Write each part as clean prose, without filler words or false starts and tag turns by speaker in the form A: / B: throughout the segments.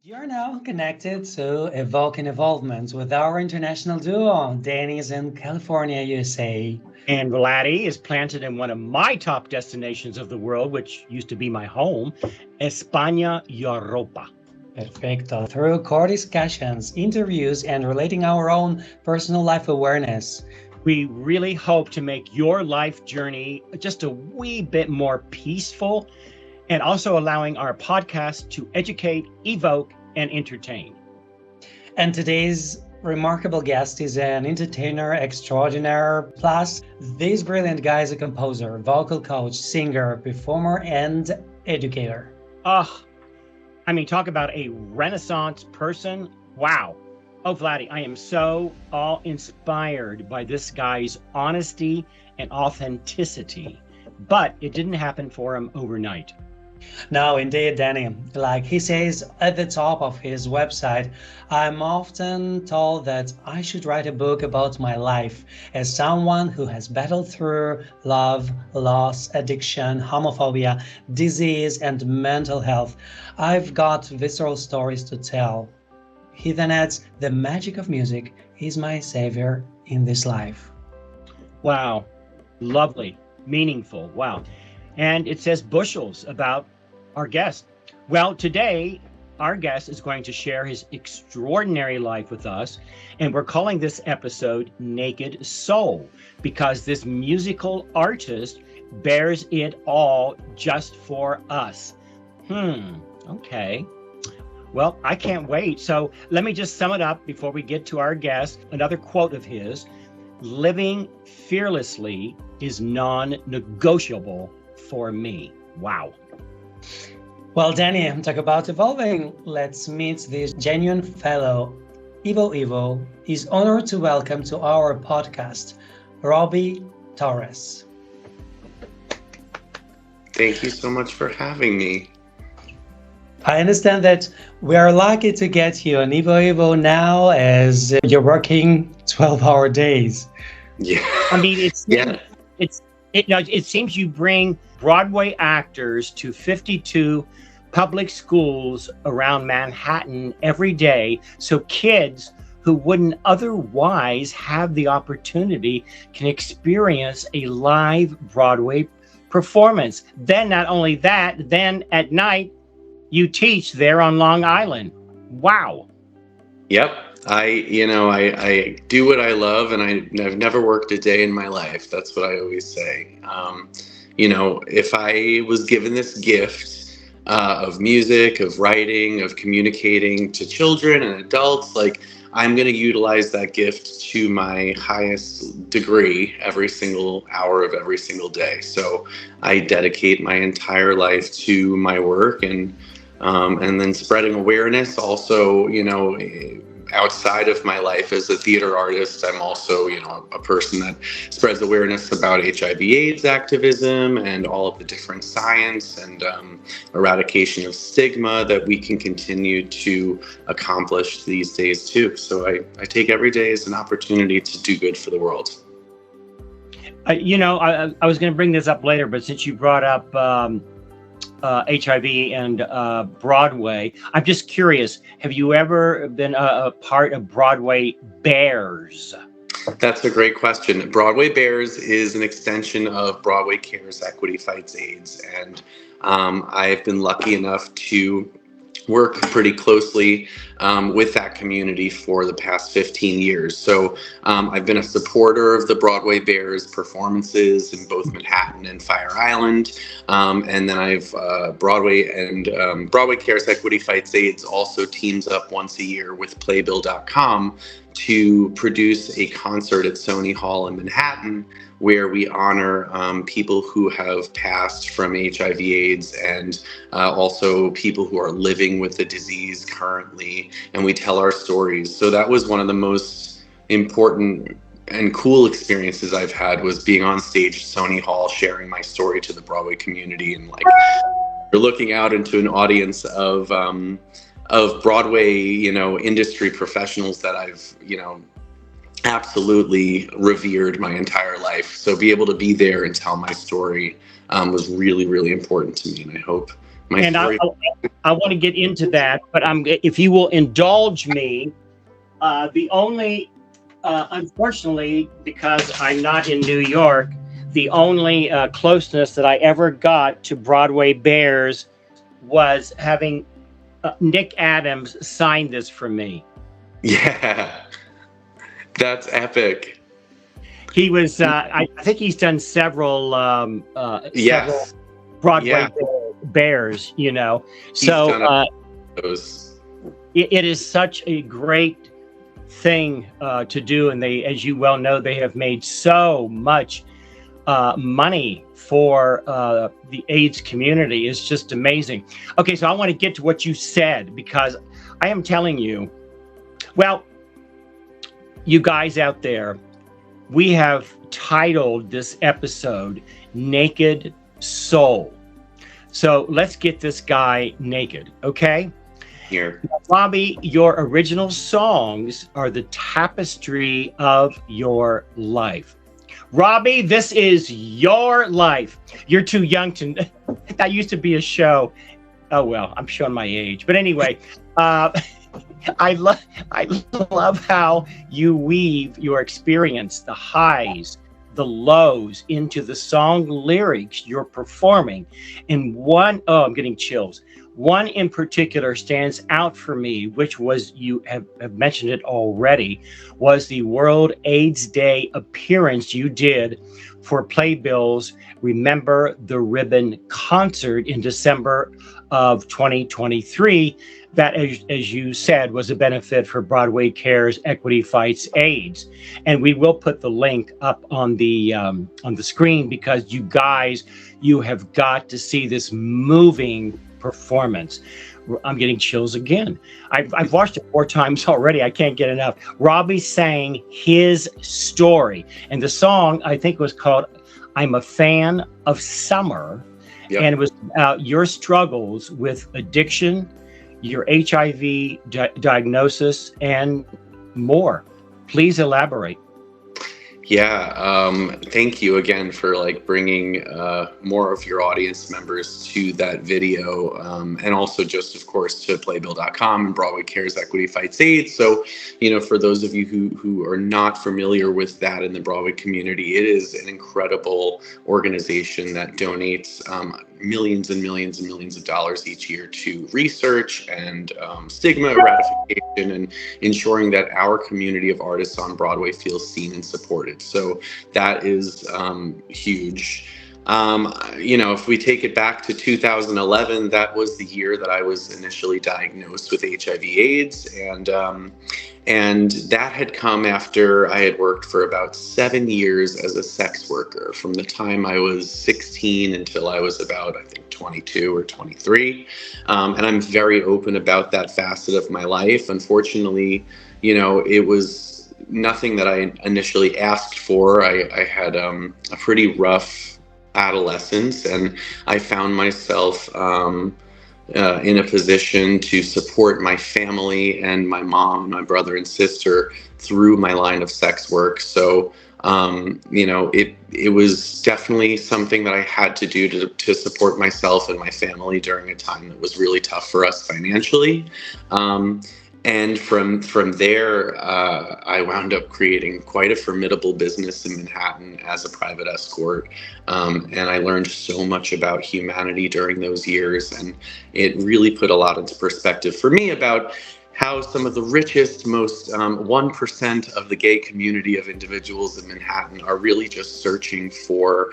A: You're now connected to Evoking Evolvement with our international duo. Danny's in California, USA.
B: And Vladdy is planted in one of my top destinations of the world, which used to be my home, España, Europa.
A: Perfecto. Through core discussions, interviews, and relating our own personal life awareness,
B: we really hope to make your life journey just a wee bit more peaceful and also allowing our podcast to educate, evoke, and entertain.
A: And today's remarkable guest is an entertainer extraordinaire. Plus, this brilliant guy is a composer, vocal coach, singer, performer, and educator.
B: Talk about a Renaissance person. Wow. Oh, Vladdy, I am so all inspired by this guy's honesty and authenticity. But it didn't happen for him overnight.
A: No, indeed, Danny. Like he says at the top of his website, I'm often told that I should write a book about my life as someone who has battled through love, loss, addiction, homophobia, disease, and mental health. I've got visceral stories to tell. He then adds, the magic of music is my savior in this life.
B: Wow. Lovely. Meaningful. Wow. And it says bushels about our guest. Well, today, our guest is going to share his extraordinary life with us. And we're calling this episode Naked Soul because this musical artist bears it all just for us. Okay. Well, I can't wait. So let me just sum it up before we get to our guest. Another quote of his, living fearlessly is non-negotiable for me. Wow.
A: Well, Danny, talk about evolving. Let's meet this genuine fellow. Evo is honored to welcome to our podcast, Robbie Torres.
C: Thank you so much for having me.
A: I understand that we are lucky to get you on Evo now as you're working 12-hour days.
C: Yeah.
B: It seems you bring Broadway actors to 52 public schools around Manhattan every day, so kids who wouldn't otherwise have the opportunity can experience a live Broadway performance. Then not only that, then at night you teach there on Long Island. Wow.
C: Yep. I do what I love, and I've never worked a day in my life. That's what I always say. If I was given this gift of music, of writing, of communicating to children and adults, I'm going to utilize that gift to my highest degree every single hour of every single day. So I dedicate my entire life to my work and then spreading awareness. Also, outside of my life as a theater artist, I'm also, a person that spreads awareness about HIV/AIDS activism and all of the different science and eradication of stigma that we can continue to accomplish these days too. So I take every day as an opportunity to do good for the world.
B: I was going to bring this up later, but since you brought up HIV and Broadway, I'm just curious, have you ever been a part of Broadway Bears?
C: That's a great question. Broadway Bears is an extension of Broadway Cares Equity Fights AIDS, and I've been lucky enough to work pretty closely with that community for the past 15 years. So I've been a supporter of the Broadway Bears performances in both Manhattan and Fire Island. And then Broadway Cares Equity Fights AIDS also teams up once a year with Playbill.com to produce a concert at Sony Hall in Manhattan where we honor people who have passed from HIV/AIDS and also people who are living with the disease currently, and we tell our stories. So that was one of the most important and cool experiences I've had, was being on stage at Sony Hall, sharing my story to the Broadway community, and you're looking out into an audience of Broadway, industry professionals that I've, absolutely revered my entire life. So be able to be there and tell my story was really, really important to me. And I hope My
B: And
C: story.
B: I want to get into that, but if you will indulge me, the only, unfortunately, because I'm not in New York, the only closeness that I ever got to Broadway Bears was having Nick Adams sign this for me.
C: Yeah, that's epic.
B: He was, I think he's done several
C: Yes.
B: Broadway
C: Yeah.
B: Bears,
C: He's
B: So
C: done those.
B: it is such a great thing to do, and they, as you well know, they have made so much money for the AIDS community. It's just amazing. Okay, so I want to get to what you said, because I am telling you, well, you guys out there, we have titled this episode Naked Soul. So let's get this guy naked, okay?
C: Here.
B: Robbie, your original songs are the tapestry of your life. Robbie, this is your life. You're too young to. That used to be a show. Oh well, I'm showing my age. But anyway, I love how you weave your experience, the highs, the lows, into the song lyrics you're performing. And I'm getting chills. One in particular stands out for me, which was, you have mentioned it already, was the World AIDS Day appearance you did for Playbill's Remember the Ribbon concert in December of 2023. That, as you said, was a benefit for Broadway Cares Equity Fights AIDS. And we will put the link up on the screen, because you have got to see this moving performance. I'm getting chills again. I've watched it 4 times already. I can't get enough. Robbie sang his story, and the song, I think, was called I'm a Fan of Summer. Yep. And it was about your struggles with addiction, your HIV diagnosis, and more. Please elaborate.
C: Yeah, thank you again for bringing more of your audience members to that video, and also just, of course, to playbill.com and Broadway Cares Equity Fights AIDS. So, for those of you who are not familiar with that in the Broadway community, it is an incredible organization that donates millions and millions and millions of dollars each year to research and stigma eradication, and ensuring that our community of artists on Broadway feels seen and supported. So that is huge. If we take it back to 2011, that was the year that I was initially diagnosed with HIV/AIDS, and that had come after I had worked for about 7 years as a sex worker, from the time I was 16 until I was about, I think, 22 or 23. And I'm very open about that facet of my life. Unfortunately, it was nothing that I initially asked for. I had a pretty rough adolescence, and I found myself in a position to support my family and my mom, my brother and sister through my line of sex work. So, it was definitely something that I had to do to support myself and my family during a time that was really tough for us financially. And from there, I wound up creating quite a formidable business in Manhattan as a private escort. And I learned so much about humanity during those years. And it really put a lot into perspective for me about how some of the richest, most 1% of the gay community of individuals in Manhattan are really just searching for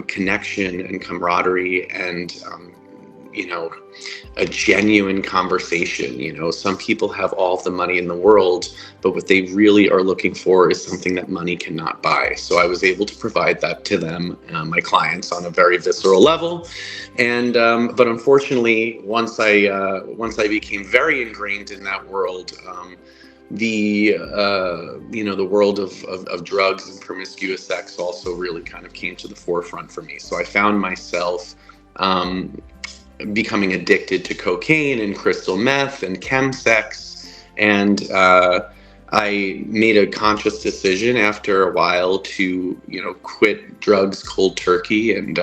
C: connection and camaraderie and a genuine conversation. Some people have all of the money in the world, but what they really are looking for is something that money cannot buy. So I was able to provide that to them, my clients, on a very visceral level. And but unfortunately, once I became very ingrained in that world, the world of drugs and promiscuous sex also really kind of came to the forefront for me. So I found myself becoming addicted to cocaine and crystal meth and chemsex, and I made a conscious decision after a while to quit drugs cold turkey, and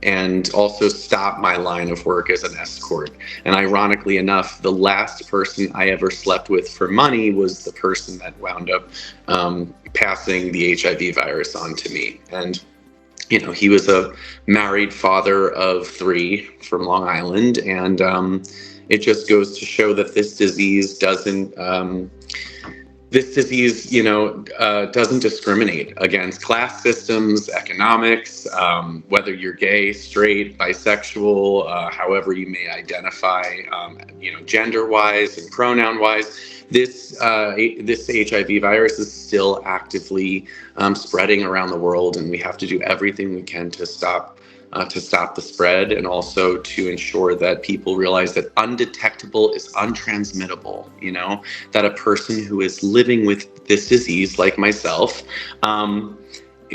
C: and also stop my line of work as an escort. And ironically enough, the last person I ever slept with for money was the person that wound up passing the HIV virus on to me. And he was a married father of 3 from Long Island, and it just goes to show that this disease doesn't discriminate against class systems, economics, whether you're gay, straight, bisexual, however you may identify, gender-wise and pronoun-wise. This HIV virus is still actively spreading around the world, and we have to do everything we can to stop the spread, and also to ensure that people realize that undetectable is untransmittable. That a person who is living with this disease, like myself,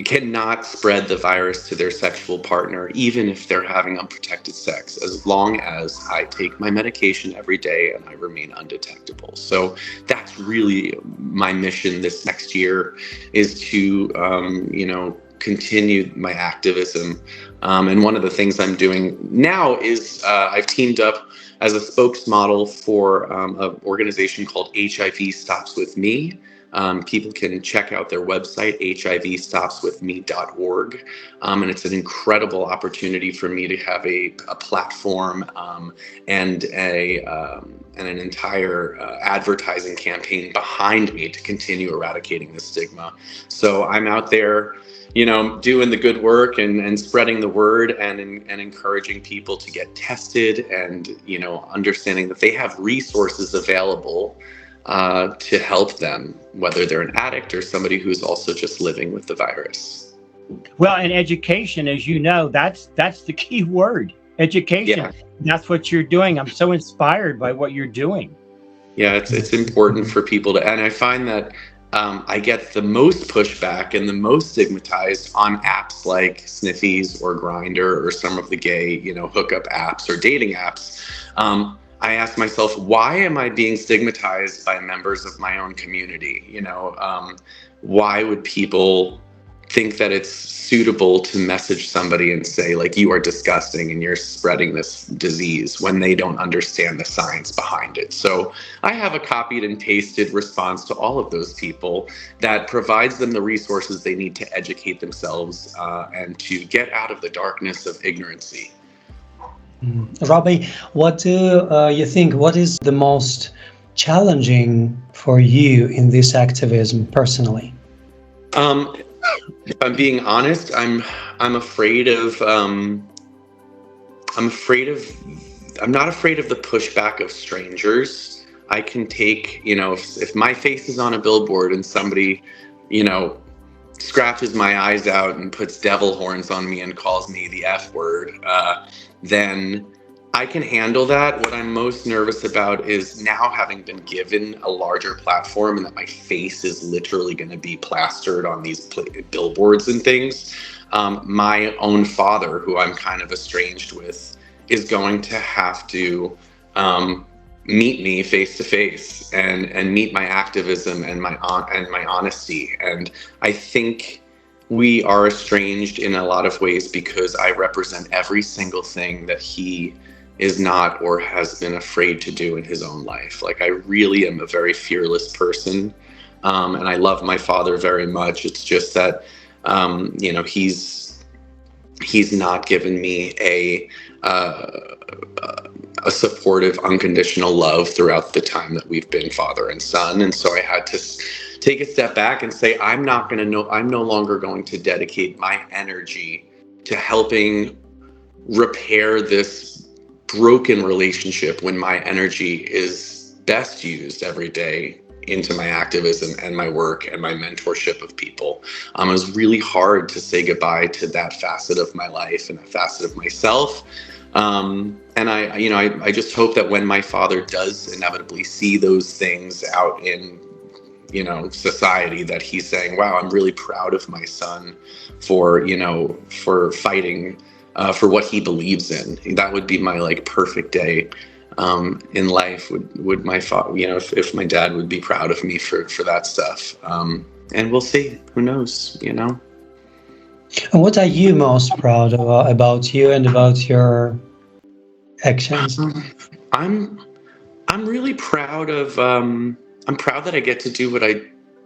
C: cannot spread the virus to their sexual partner, even if they're having unprotected sex, as long as I take my medication every day and I remain undetectable. So that's really my mission this next year, is to, continue my activism. And one of the things I'm doing now is I've teamed up as a spokesmodel for an organization called HIV Stops With Me. People can check out their website, hivstopswithme.org. And it's an incredible opportunity for me to have a platform and an entire advertising campaign behind me to continue eradicating the stigma. So I'm out there, doing the good work and spreading the word and encouraging people to get tested, and, understanding that they have resources available to help them, whether they're an addict or somebody who's also just living with the virus.
B: Well, and education, as you know, that's the key word, education.
C: Yeah.
B: That's what you're doing. I'm so inspired by what you're doing.
C: Yeah, it's important for people to, and I find that I get the most pushback and the most stigmatized on apps like Sniffies or Grindr or some of the gay, hookup apps or dating apps. I ask myself, why am I being stigmatized by members of my own community? Why would people think that it's suitable to message somebody and say, like, you are disgusting and you're spreading this disease, when they don't understand the science behind it? So I have a copied and pasted response to all of those people that provides them the resources they need to educate themselves and to get out of the darkness of ignorancy.
A: Robbie, what do you think? What is the most challenging for you in this activism personally?
C: If I'm being honest, I'm afraid of I'm not afraid of the pushback of strangers. I can take, if my face is on a billboard and somebody, scratches my eyes out and puts devil horns on me and calls me the F word, then I can handle that. What I'm most nervous about is now having been given a larger platform and that my face is literally going to be plastered on these billboards and things. My own father, who I'm kind of estranged with, is going to have to meet me face to face and meet my activism and my honesty. And I think we are estranged in a lot of ways because I represent every single thing that he is not or has been afraid to do in his own life. Like, I really am a very fearless person, and I love my father very much. It's just that he's not given me a supportive, unconditional love throughout the time that we've been father and son. And so I had to take a step back and say, I'm no longer going to dedicate my energy to helping repair this broken relationship when my energy is best used every day into my activism and my work and my mentorship of people. It was really hard to say goodbye to that facet of my life and that facet of myself. And I just hope that when my father does inevitably see those things out in, society, that he's saying, wow, I'm really proud of my son for fighting for what he believes in. That would be my perfect day in life. Would my father, if my dad would be proud of me for that stuff. And we'll see. Who knows?
A: And what are you most proud of, about you and about your actions?
C: I'm I'm really proud of I'm proud that I get to do what I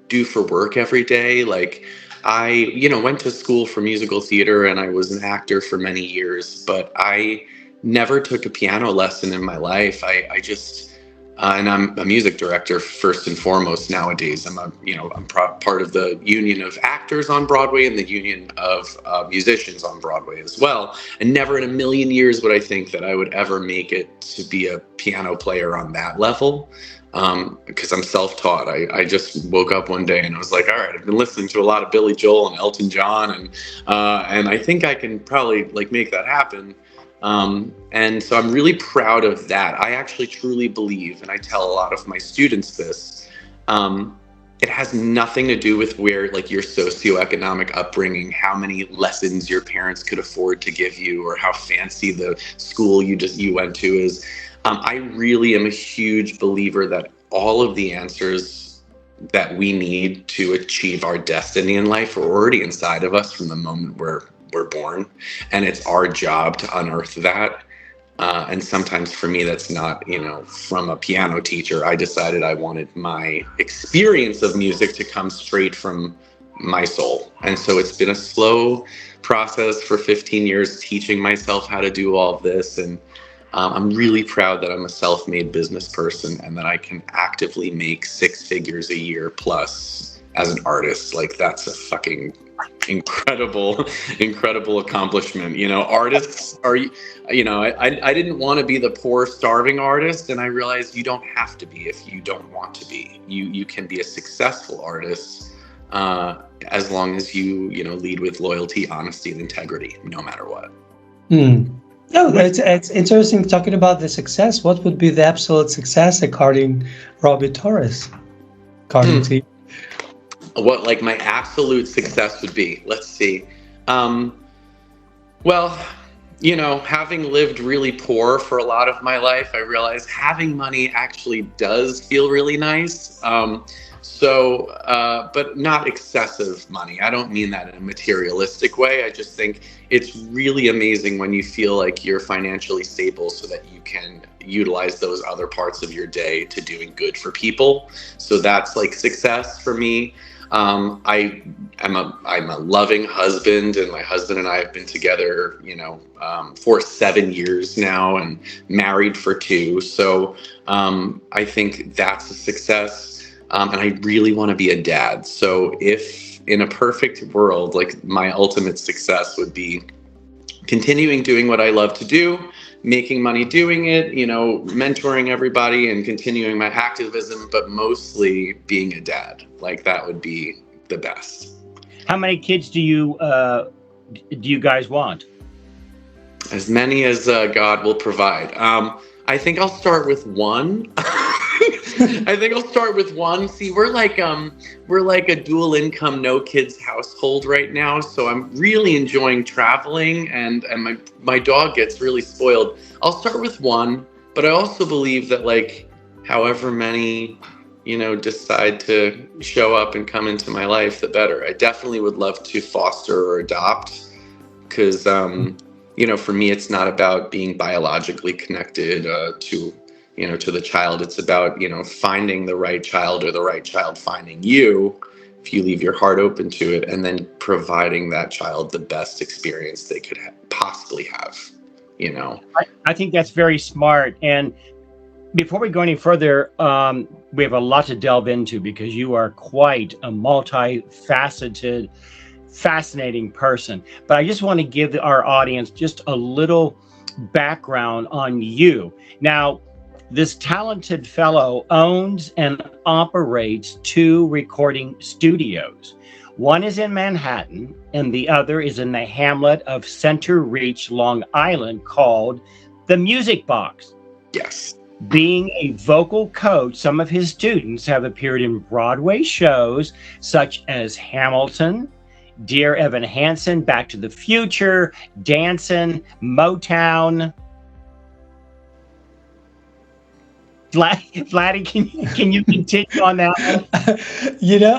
C: do for work every day. Like I, went to school for musical theater and I was an actor for many years, but I never took a piano lesson in my life. I just and I'm a music director first and foremost nowadays. Part of the union of actors on Broadway and the union of musicians on Broadway as well. And never in a million years would I think that I would ever make it to be a piano player on that level. Because I'm self-taught. I just woke up one day and I was like, all right, I've been listening to a lot of Billy Joel and Elton John, and I think I can probably like make that happen. And so I'm really proud of that. I actually truly believe, and I tell a lot of my students this, it has nothing to do with where like your socioeconomic upbringing, how many lessons your parents could afford to give you, or how fancy the school you went to is. I really am a huge believer that all of the answers that we need to achieve our destiny in life are already inside of us from the moment we're born, and it's our job to unearth that. And sometimes for me, that's not, from a piano teacher. I decided I wanted my experience of music to come straight from my soul. And so it's been a slow process for 15 years teaching myself how to do all of this. And I'm really proud that I'm a self-made business person and that I can actively make 6 figures a year plus as an artist. Like that's a fucking incredible accomplishment. Artists are, I didn't want to be the poor starving artist, and I realized you don't have to be if you don't want to be. You can be a successful artist as long as you lead with loyalty, honesty, and integrity, no matter what.
A: No, it's interesting talking about the success. What would be the absolute success according Robbie Torres? According to you?
C: What like my absolute success would be? Let's see. Well, having lived really poor for a lot of my life, I realized having money actually does feel really nice. But not excessive money. I don't mean that in a materialistic way. I just think it's really amazing when you feel like you're financially stable so that you can utilize those other parts of your day to doing good for people. So that's like success for me. I'm a loving husband, and my husband and I have been together, for 7 years now, and married for 2. So I think that's a success. And I really want to be a dad. So if in a perfect world, like my ultimate success would be continuing doing what I love to do, making money doing it, mentoring everybody and continuing my activism, but mostly being a dad. Like that would be the best.
B: How many kids do you guys want?
C: As many as God will provide. I think I'll start with 1. See, we're like a dual income, no kids household right now. So I'm really enjoying traveling, and my dog gets really spoiled. I'll start with 1, but I also believe that like however many, decide to show up and come into my life, the better. I definitely would love to foster or adopt because, for me, it's not about being biologically connected to the child. It's about, finding the right child or the right child finding you if you leave your heart open to it, and then providing that child the best experience they could possibly have,
B: I think that's very smart. And before we go any further, we have a lot to delve into because you are quite a multifaceted, fascinating person. But I just want to give our audience just a little background on you. Now, this talented fellow owns and operates 2 recording studios. One is in Manhattan, and the other is in the hamlet of Center Reach, Long Island, called The Music Box.
C: Yes.
B: Being a vocal coach, some of his students have appeared in Broadway shows such as Hamilton, Dear Evan Hansen, Back to the Future, Dancin', Motown. Vladdy, can you continue on that one?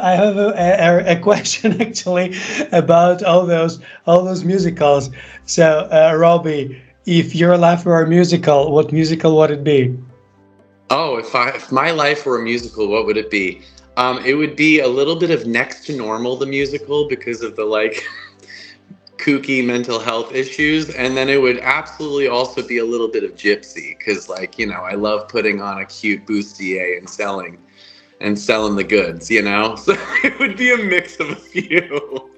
A: I have a question actually about all those musicals. So, Robbie, if your life were a musical, what musical would it be?
C: Oh, if my life were a musical, what would it be? It would be a little bit of Next to Normal, the musical, because of the like kooky mental health issues, and then it would absolutely also be a little bit of Gypsy, because I love putting on a cute bustier and selling the goods. So it would be a mix of a few.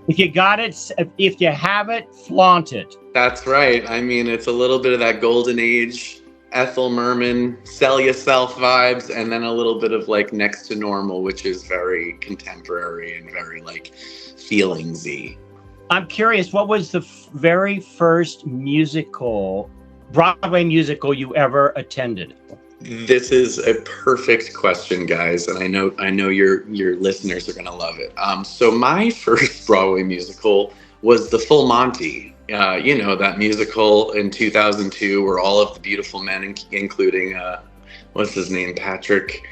B: If you got it, if you have it, flaunt it.
C: That's right. I mean, it's a little bit of that golden age Ethel Merman, sell yourself vibes, and then a little bit of like Next to Normal, which is very contemporary and very like feelingsy.
B: I'm curious, what was the very first Broadway musical you ever attended?
C: This is a perfect question, guys, and I know your listeners are going to love it. So my first Broadway musical was The Full Monty. That musical in 2002 where all of the beautiful men, including, what's his name, Patrick?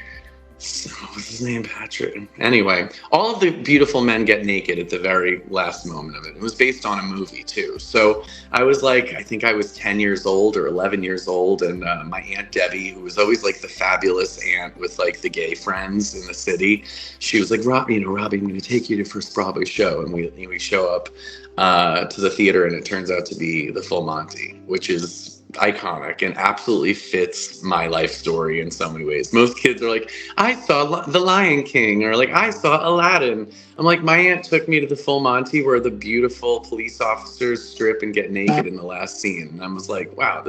C: Anyway, all of the beautiful men get naked at the very last moment of it. It was based on a movie, too. So I was like, I think I was 10 years old or 11 years old. And my Aunt Debbie, who was always like the fabulous aunt with like the gay friends in the city, she was like, Robbie, I'm going to take you to first Broadway show. And we show up to the theater, and it turns out to be The Full Monty, which is iconic and absolutely fits my life story in so many ways. Most kids are like, I saw The Lion King, or like, I saw Aladdin. I'm like, my aunt took me to The Full Monty where the beautiful police officers strip and get naked in the last scene. And I was like, wow,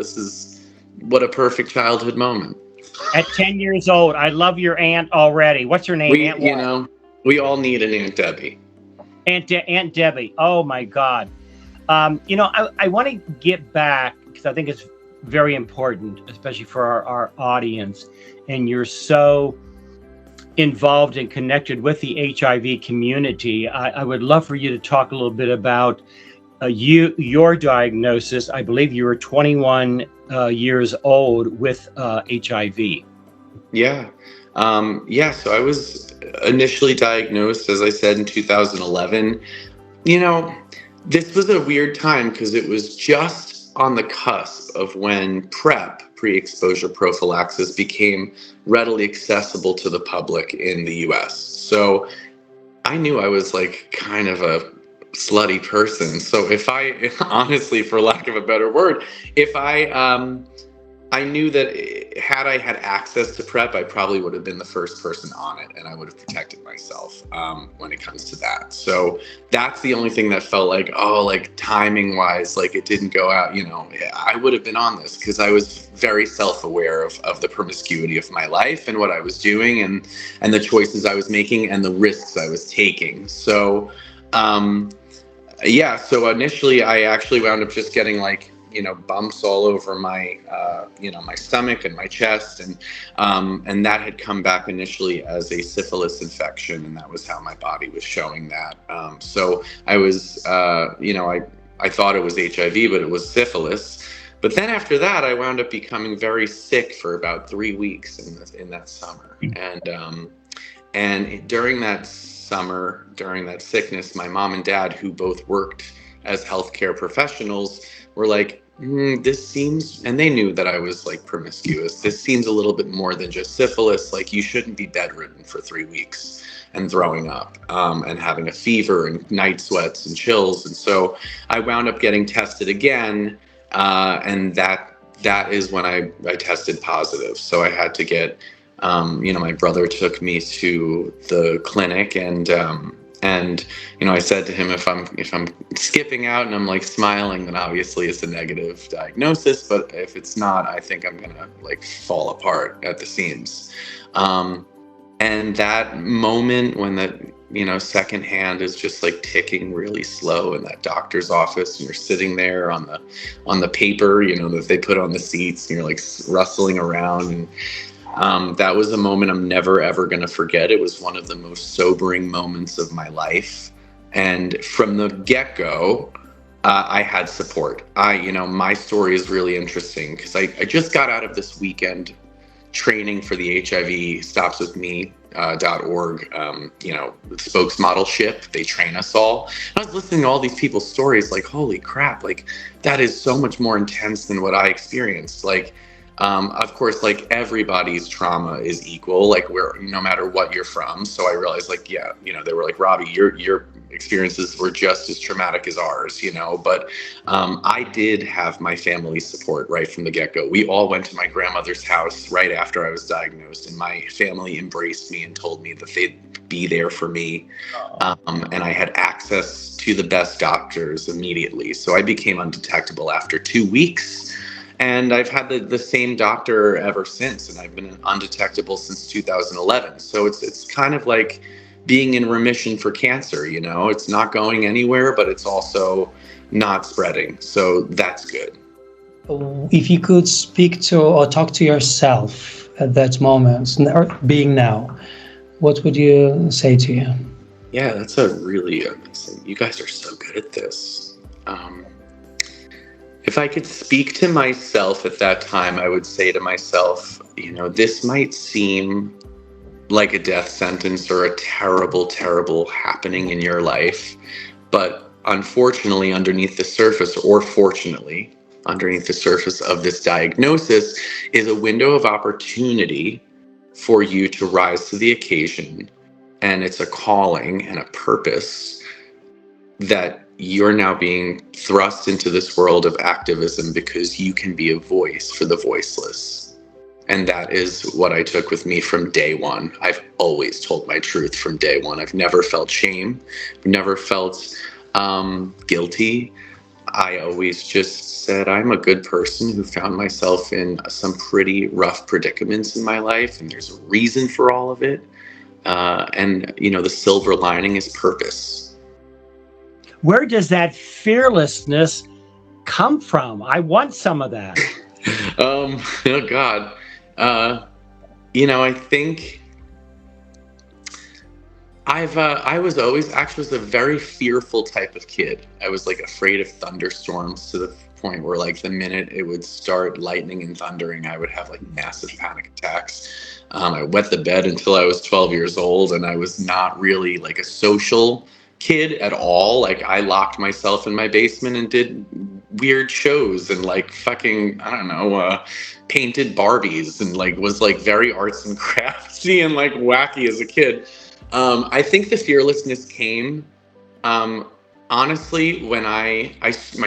C: what a perfect childhood moment.
B: At 10 years old, I love your aunt already. What's her name?
C: We all need an Aunt Debbie.
B: Aunt Debbie. Oh my God. I want to get back because I think it's very important, especially for our audience. And you're so involved and connected with the HIV community. I would love for you to talk a little bit about your diagnosis. I believe you were 21 years old with HIV.
C: Yeah. So I was initially diagnosed, as I said, in 2011. This was a weird time because it was just on the cusp of when PrEP, pre-exposure prophylaxis, became readily accessible to the public in the US. So I knew I was like kind of a slutty person. So honestly, for lack of a better word, I knew that had I had access to PrEP, I probably would have been the first person on it, and I would have protected myself when it comes to that. So that's the only thing that felt like, timing wise, like it didn't go out, I would have been on this because I was very self-aware of the promiscuity of my life and what I was doing and the choices I was making and the risks I was taking. So, so initially I actually wound up just getting bumps all over my, my stomach and my chest. And that had come back initially as a syphilis infection. And that was how my body was showing that. So I was, I thought it was HIV, but it was syphilis. But then after that, I wound up becoming very sick for about 3 weeks in that summer. And during that summer, during that sickness, my mom and dad, who both worked as healthcare professionals, were like, this seems, and they knew that I was like promiscuous. This seems a little bit more than just syphilis. Like you shouldn't be bedridden for 3 weeks and throwing up and having a fever and night sweats and chills. And so I wound up getting tested again. And that is when I tested positive. So I had to get, my brother took me to the clinic and I said to him, if I'm skipping out and I'm like smiling, then obviously it's a negative diagnosis. But if it's not, I think I'm gonna like fall apart at the seams. And that moment when that, second hand is just like ticking really slow in that doctor's office, and you're sitting there on the paper, that they put on the seats, and you're like rustling around. And that was a moment I'm never, ever going to forget. It was one of the most sobering moments of my life. And from the get-go, I had support. My story is really interesting because I just got out of this weekend training for the HIV Stops With Me .org, spokesmodelship. They train us all. And I was listening to all these people's stories, like, holy crap, like that is so much more intense than what I experienced. Like, of course, like everybody's trauma is equal, like no matter what you're from. So I realized, like, yeah, they were like, Robbie, your experiences were just as traumatic as ours, but I did have my family's support right from the get-go. We all went to my grandmother's house right after I was diagnosed, and my family embraced me and told me that they'd be there for me. And I had access to the best doctors immediately. So I became undetectable after 2 weeks. And I've had the same doctor ever since, and I've been undetectable since 2011. So it's kind of like being in remission for cancer, It's not going anywhere, but it's also not spreading. So that's good.
A: If you could speak to or talk to yourself at that moment, or being now, what would you say to you?
C: Yeah, that's a really amazing. You guys are so good at this. If I could speak to myself at that time, I would say to myself, this might seem like a death sentence or a terrible, terrible happening in your life. But unfortunately, underneath the surface, or fortunately, underneath the surface of this diagnosis is a window of opportunity for you to rise to the occasion. And it's a calling and a purpose that you're now being thrust into this world of activism because you can be a voice for the voiceless. And that is what I took with me from day one. I've always told my truth from day one. I've never felt shame, never felt guilty. I always just said, I'm a good person who found myself in some pretty rough predicaments in my life, and there's a reason for all of it. And the silver lining is purpose.
B: Where does that fearlessness come from? I want some of that.
C: Oh God. I think I was a very fearful type of kid. I was like afraid of thunderstorms to the point where like the minute it would start lightning and thundering, I would have like massive panic attacks. I wet the bed until I was 12 years old, and I was not really like a social kid at all. Like I locked myself in my basement and did weird shows and like fucking, I don't know, painted Barbies and like was like very arts and craftsy and like wacky as a kid. I think the fearlessness came, honestly, when my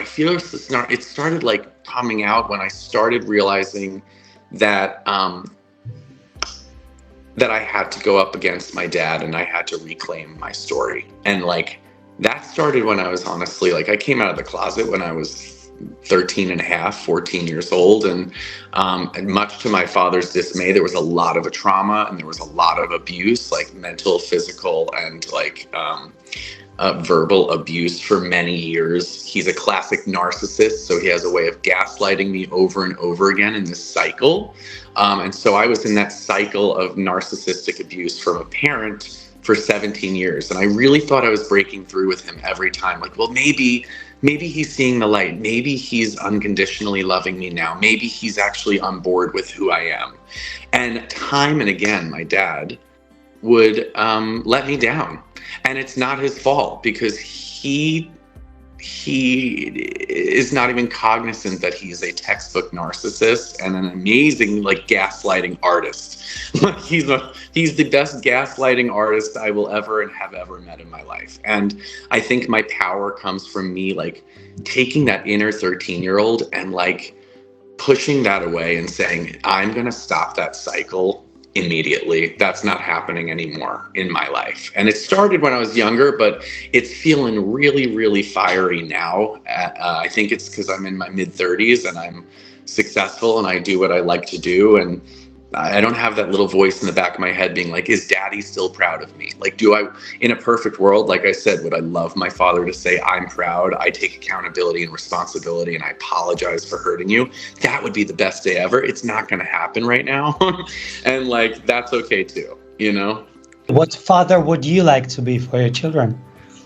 C: fearlessness, it started like coming out when I started realizing that, that I had to go up against my dad and I had to reclaim my story. And like, that started when I was honestly, like I came out of the closet when I was 13 and a half, 14 years old. And much to my father's dismay, there was a lot of trauma and there was a lot of abuse, like mental, physical, and like verbal abuse for many years. He's a classic narcissist, so he has a way of gaslighting me over and over again in this cycle. And so I was in that cycle of narcissistic abuse from a parent for 17 years. And I really thought I was breaking through with him every time. Like, well, maybe he's seeing the light. Maybe he's unconditionally loving me now. Maybe he's actually on board with who I am. And time and again, my dad would let me down. And it's not his fault because he is not even cognizant that he's a textbook narcissist and an amazing like gaslighting artist. He's the best gaslighting artist I will ever and have ever met in my life. And I think my power comes from me like taking that inner 13-year-old and like pushing that away and saying, I'm going to stop that cycle immediately. That's not happening anymore in my life. And it started when I was younger, but it's feeling really, really fiery now. I think it's because I'm in my mid-30s and I'm successful and I do what I like to do. And I don't have that little voice in the back of my head being like, is daddy still proud of me? Like, in a perfect world, like I said, would I love my father to say, I'm proud, I take accountability and responsibility, and I apologize for hurting you? That would be the best day ever. It's not going to happen right now. And like, that's okay too,
A: What father would you like to be for your children?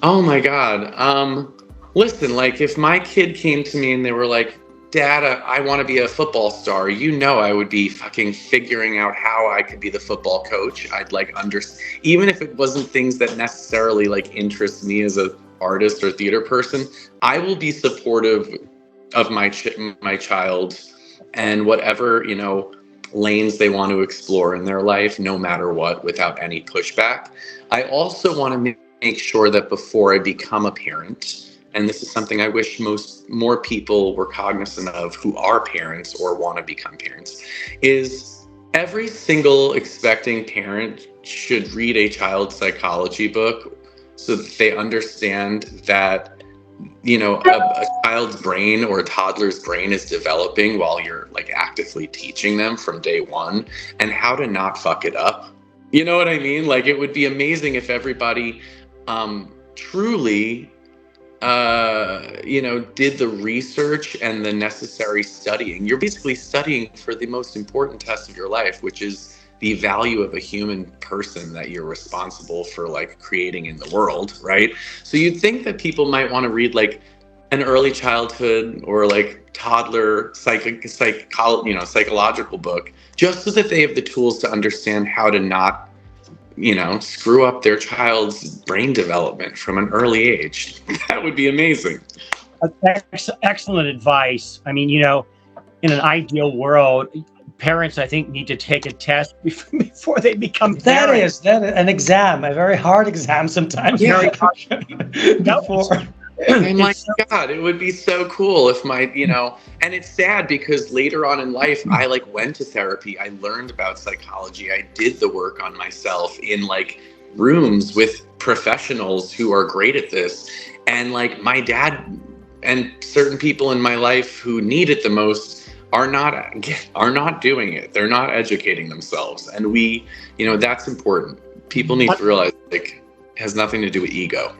C: Oh my God. Listen, like if my kid came to me and they were like, Dad, I want to be a football star. I would be fucking figuring out how I could be the football coach. I'd like even if it wasn't things that necessarily like interest me as a artist or theater person, I will be supportive of my child and whatever, lanes they want to explore in their life, no matter what, without any pushback. I also want to make sure that before I become a parent, and this is something I wish more people were cognizant of who are parents or want to become parents, is every single expecting parent should read a child psychology book so that they understand that, a child's brain or a toddler's brain is developing while you're like actively teaching them from day one, and how to not fuck it up. You know what I mean? Like, it would be amazing if everybody truly did the research and the necessary studying. You're basically studying for the most important test of your life, which is the value of a human person that you're responsible for like creating in the world, right? So you'd think that people might want to read like an early childhood or like toddler psychological book, just so that they have the tools to understand how to not screw up their child's brain development from an early age. That would be amazing.
B: Excellent advice. I mean, in an ideal world, parents, I think, need to take a test before they become parents.
A: That is an exam, a very hard exam sometimes.
C: Yeah.
A: Before.
C: Oh my God, it would be so cool if and it's sad because later on in life, I like went to therapy. I learned about psychology. I did the work on myself in like rooms with professionals who are great at this. And like my dad and certain people in my life who need it the most are not doing it. They're not educating themselves. And that's important. People need to realize like it has nothing to do with ego.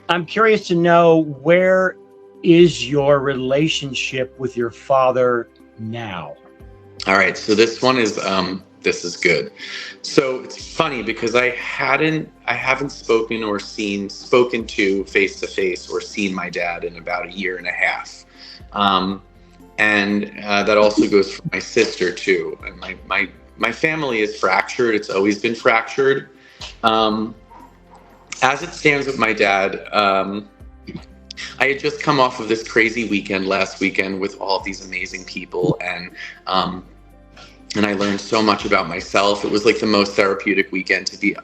B: I'm curious to know, where is your relationship with your father now?
C: All right, so this one is this is good. So it's funny because I haven't spoken to face to face or seen my dad in about a year and a half, and that also goes for my sister too. And my family is fractured. It's always been fractured. As it stands with my dad, I had just come off of this crazy weekend last weekend with all of these amazing people, and I learned so much about myself. It was like the most therapeutic weekend to be,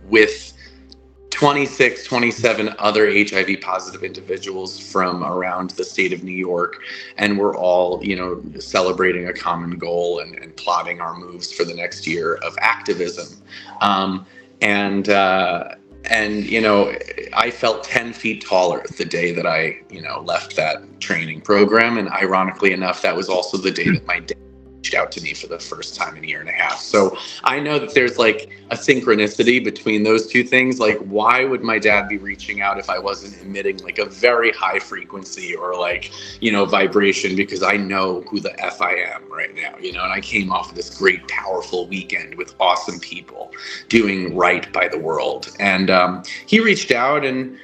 C: with 26, 27 other HIV positive individuals from around the state of New York, and we're all, celebrating a common goal and plotting our moves for the next year of activism. And I felt 10 feet taller the day that I, left that training program. And ironically enough, that was also the day that my dad reached out to me for the first time in a year and a half. So I know that there's like a synchronicity between those two things. Like, why would my dad be reaching out if I wasn't emitting like a very high frequency or like, vibration? Because I know who the F I am right now, and I came off of this great, powerful weekend with awesome people doing right by the world. And he reached out, and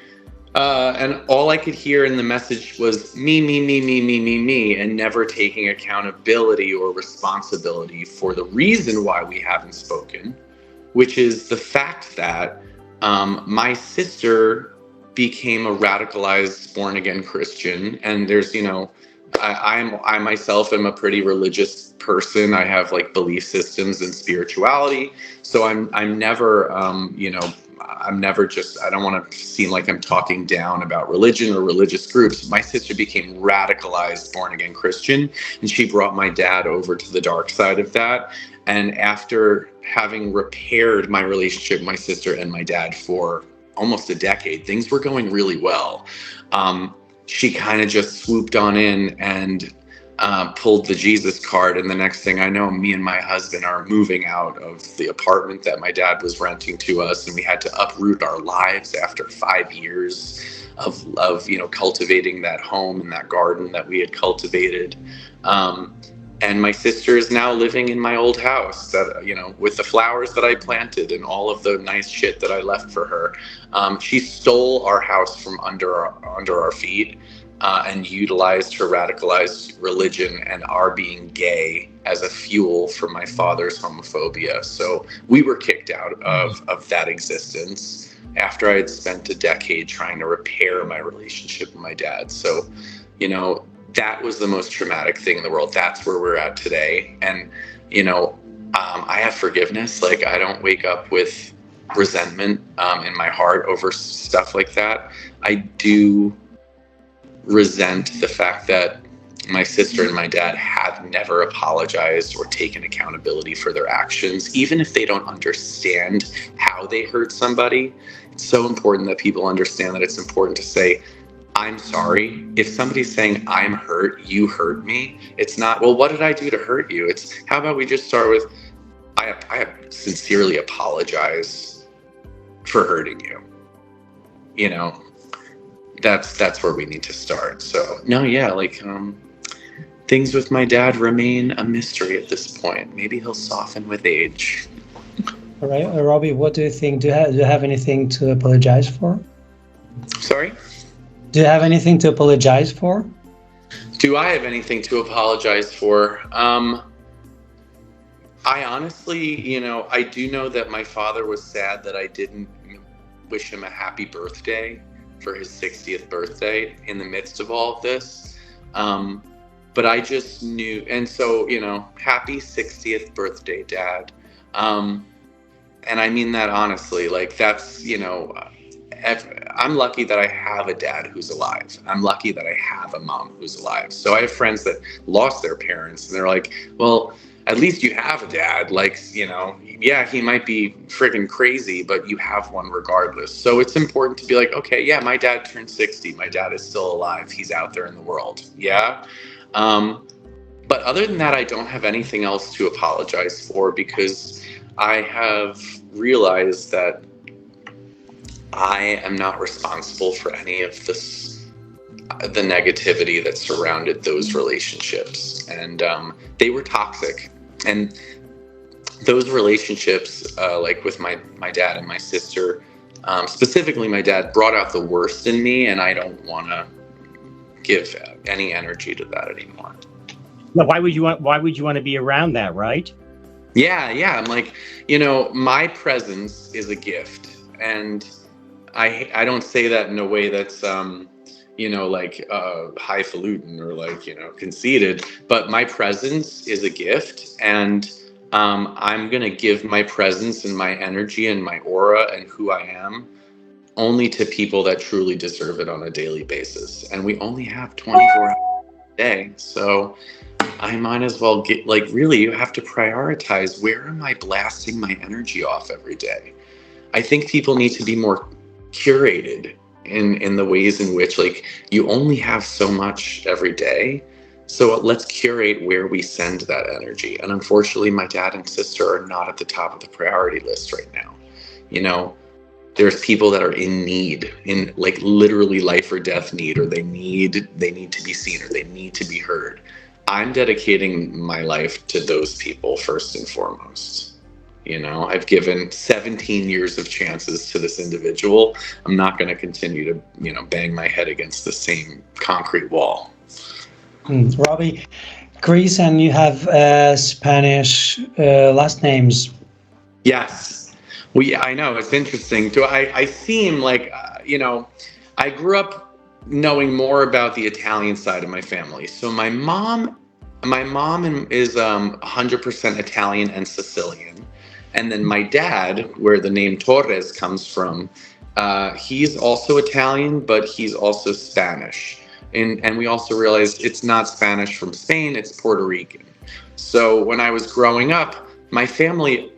C: all I could hear in the message was me, and never taking accountability or responsibility for the reason why we haven't spoken, which is the fact that my sister became a radicalized born-again Christian. And there's, I myself am a pretty religious person. I have like belief systems and spirituality. So I'm never, I don't want to seem like I'm talking down about religion or religious groups. My sister became radicalized born-again Christian, and she brought my dad over to the dark side of that. And after having repaired my relationship with my sister and my dad for almost a decade, things were going really well. She kind of just swooped on in and pulled the Jesus card. And the next thing I know, me and my husband are moving out of the apartment that my dad was renting to us. And we had to uproot our lives after 5 years of cultivating that home and that garden that we had cultivated. And my sister is now living in my old house that, with the flowers that I planted and all of the nice shit that I left for her. She stole our house from under our feet. and utilized her radicalized religion and our being gay as a fuel for my father's homophobia. So we were kicked out of that existence after I had spent a decade trying to repair my relationship with my dad. So, you know, that was the most traumatic thing in the world. That's where we're at today. And, you know, I have forgiveness. Like, I don't wake up with resentment in my heart over stuff like that. I do resent the fact that my sister and my dad have never apologized or taken accountability for their actions, even if they don't understand how they hurt somebody. It's so important that people understand that it's important to say, I'm sorry. If somebody's saying I'm hurt, you hurt me, it's not, well, what did I do to hurt you? It's, how about we just start with, I sincerely apologize for hurting you. You know, that's where we need to start. So no, yeah, like things with my dad remain a mystery at this point. Maybe he'll soften with age.
A: All right, Robbie, what do you think? Do you have anything to apologize for?
C: Sorry?
A: Do you have anything to apologize for?
C: Do I have anything to apologize for? I honestly, you know, I do know that my father was sad that I didn't wish him a happy birthday for his 60th birthday in the midst of all of this. But I just knew, and so, you know, happy 60th birthday, Dad. And I mean that honestly, like that's, you know, I'm lucky that I have a dad who's alive. I'm lucky that I have a mom who's alive. So I have friends that lost their parents and they're like, well, at least you have a dad. Like, you know, yeah, he might be freaking crazy, but you have one regardless. So it's important to be like, okay, yeah, my dad turned 60. My dad is still alive. He's out there in the world. Yeah. But other than that, I don't have anything else to apologize for because I have realized that I am not responsible for any of this, the negativity that surrounded those relationships. And they were toxic. And those relationships, like with my dad and my sister, specifically my dad, brought out the worst in me. And I don't want to give any energy to that anymore.
B: Now, why would you want to be around that, right?
C: Yeah. I'm like, you know, my presence is a gift. And I don't say that in a way that's, you know, like highfalutin or like, you know, conceited, but my presence is a gift. And I'm going to give my presence and my energy and my aura and who I am only to people that truly deserve it on a daily basis. And we only have 24 hours a day. So I might as well get, like, really, you have to prioritize, where am I blasting my energy off every day? I think people need to be more curated in the ways in which, like, you only have so much every day. So let's curate where we send that energy. And unfortunately, my dad and sister are not at the top of the priority list right now. You know, there's people that are in need, in like literally life or death need, or they need to be seen, or they need to be heard. I'm dedicating my life to those people first and foremost. You know, I've given 17 years of chances to this individual. I'm not going to continue to, you know, bang my head against the same concrete wall.
A: Robbie, Chris, and you have Spanish last names.
C: Yes. I know, it's interesting. I seem like, you know, I grew up knowing more about the Italian side of my family. So my mom is 100% Italian and Sicilian. And then my dad, where the name Torres comes from, he's also Italian, but he's also Spanish. And we also realized it's not Spanish from Spain, it's Puerto Rican. So when I was growing up, my family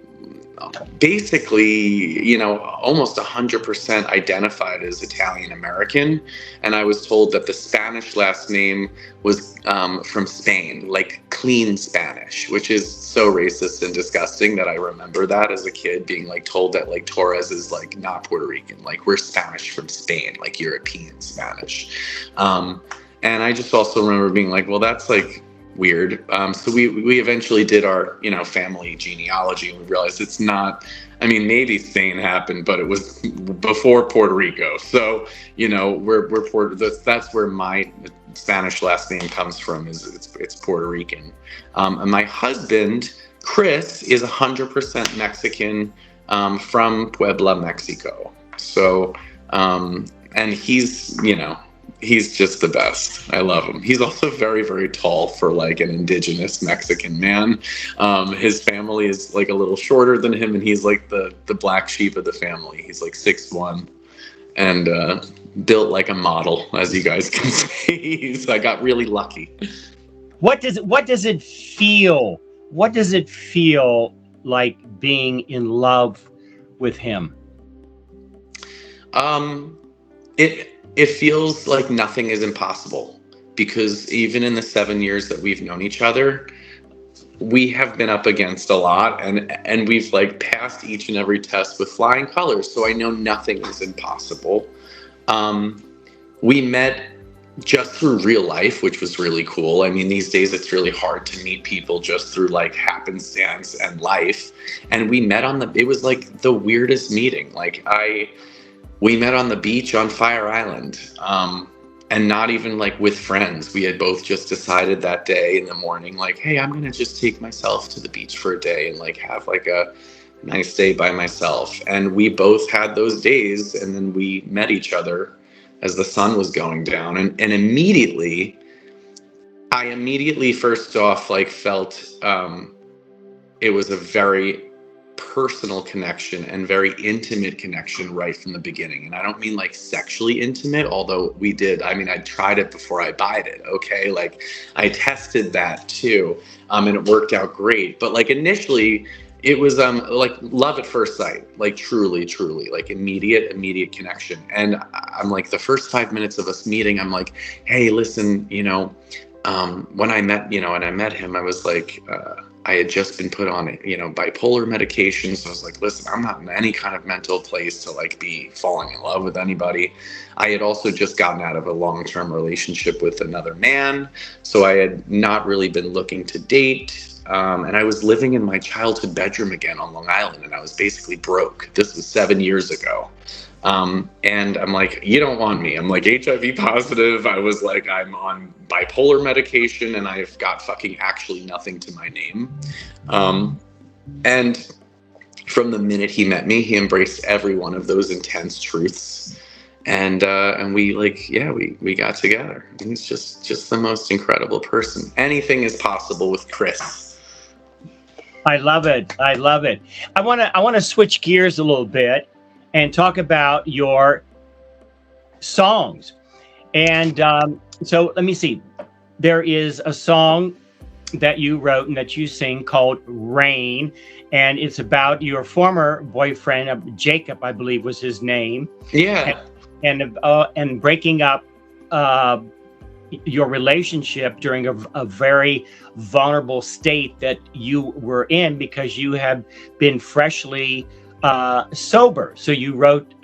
C: basically, you know, almost 100% identified as Italian American. And I was told that the Spanish last name was from Spain, like clean Spanish, which is so racist and disgusting that I remember that as a kid being like told that like Torres is like not Puerto Rican, like we're Spanish from Spain, like European Spanish. And I just also remember being like, well, that's like weird. So we eventually did our, family genealogy, and we realized it's not. I mean, maybe Spain happened, but it was before Puerto Rico. So, that's where my Spanish last name comes from. It's Puerto Rican. And my husband, Chris, is 100% Mexican, from Puebla, Mexico. So, and he's just the best. I love him. He's also very, very tall for like an indigenous Mexican man. His family is like a little shorter than him, and he's like the black sheep of the family. He's like 6'1", and built like a model, as you guys can see. So I got really lucky.
B: What does it feel? What does it feel like being in love with him?
C: It feels like nothing is impossible, because even in the 7 years that we've known each other, we have been up against a lot, and we've like passed each and every test with flying colors. So I know nothing is impossible. We met just through real life, which was really cool. I mean, these days it's really hard to meet people just through like happenstance and life. And we met it was like the weirdest meeting. We met on the beach on Fire Island, and not even like with friends. We had both just decided that day in the morning, like, hey, I'm gonna just take myself to the beach for a day and like have like a nice day by myself. And we both had those days, and then we met each other as the sun was going down, and I immediately first off like felt it was a very personal connection and very intimate connection right from the beginning. And I don't mean like sexually intimate, although we did. I mean, I tried it before I buyed it. Okay. Like I tested that too. And it worked out great. But like initially it was like love at first sight, like truly, like immediate connection. And I'm like, the first 5 minutes of us meeting, I'm like, hey, listen, when I met him, I was like, I had just been put on, bipolar medication. So I was like, listen, I'm not in any kind of mental place to like be falling in love with anybody. I had also just gotten out of a long-term relationship with another man. So I had not really been looking to date. And I was living in my childhood bedroom again on Long Island, and I was basically broke. This was 7 years ago. And I'm like, you don't want me. I'm like HIV positive. I was like, I'm on bipolar medication, and I've got fucking actually nothing to my name. And from the minute he met me, he embraced every one of those intense truths. And we we got together. And he's just the most incredible person. Anything is possible with Chris.
B: I love it. I want to switch gears a little bit and talk about your songs. And so let me see. There is a song that you wrote and that you sing called Rain, and it's about your former boyfriend, Jacob, I believe was his name.
C: Yeah.
B: And breaking up your relationship during a very vulnerable state that you were in, because you have been freshly sober. So you wrote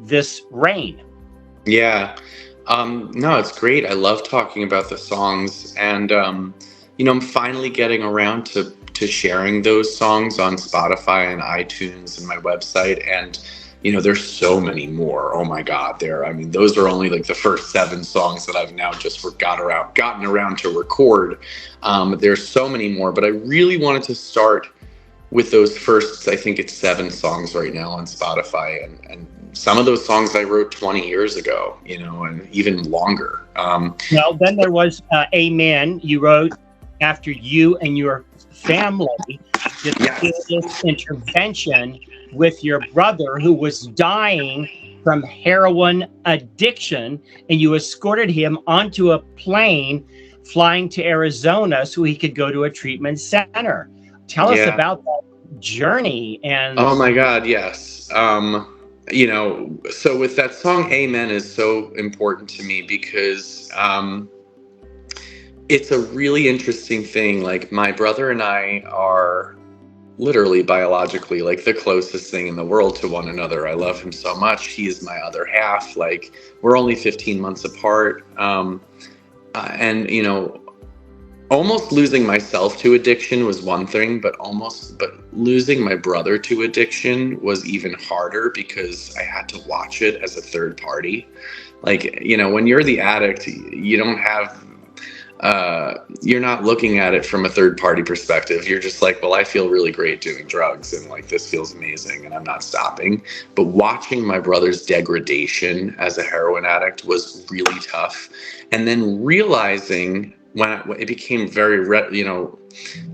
B: this Rain. Yeah.
C: No, it's great. I love talking about the songs, and I'm finally getting around to sharing those songs on Spotify and iTunes and my website. And there's so many more. Oh my God, those are only like the first 7 songs that I've now just gotten around to record. There's so many more, but I really wanted to start with those first, I think it's 7 songs right now on Spotify. And some of those songs I wrote 20 years ago, and even longer.
B: Well, then there was Amen. You wrote after you and your family did this intervention with your brother, who was dying from heroin addiction, and you escorted him onto a plane flying to Arizona so he could go to a treatment center. Tell us about that journey. And
C: oh my God, yes. So with that song, Amen is so important to me because it's a really interesting thing. Like, my brother and I are literally biologically like the closest thing in the world to one another. I love him so much. He is my other half. Like, we're only 15 months apart. And almost losing myself to addiction was one thing, but losing my brother to addiction was even harder because I had to watch it as a third party. Like, when you're the addict, you don't have, you're not looking at it from a third party perspective. You're just like, well, I feel really great doing drugs and like this feels amazing and I'm not stopping. But watching my brother's degradation as a heroin addict was really tough. And then realizing when it became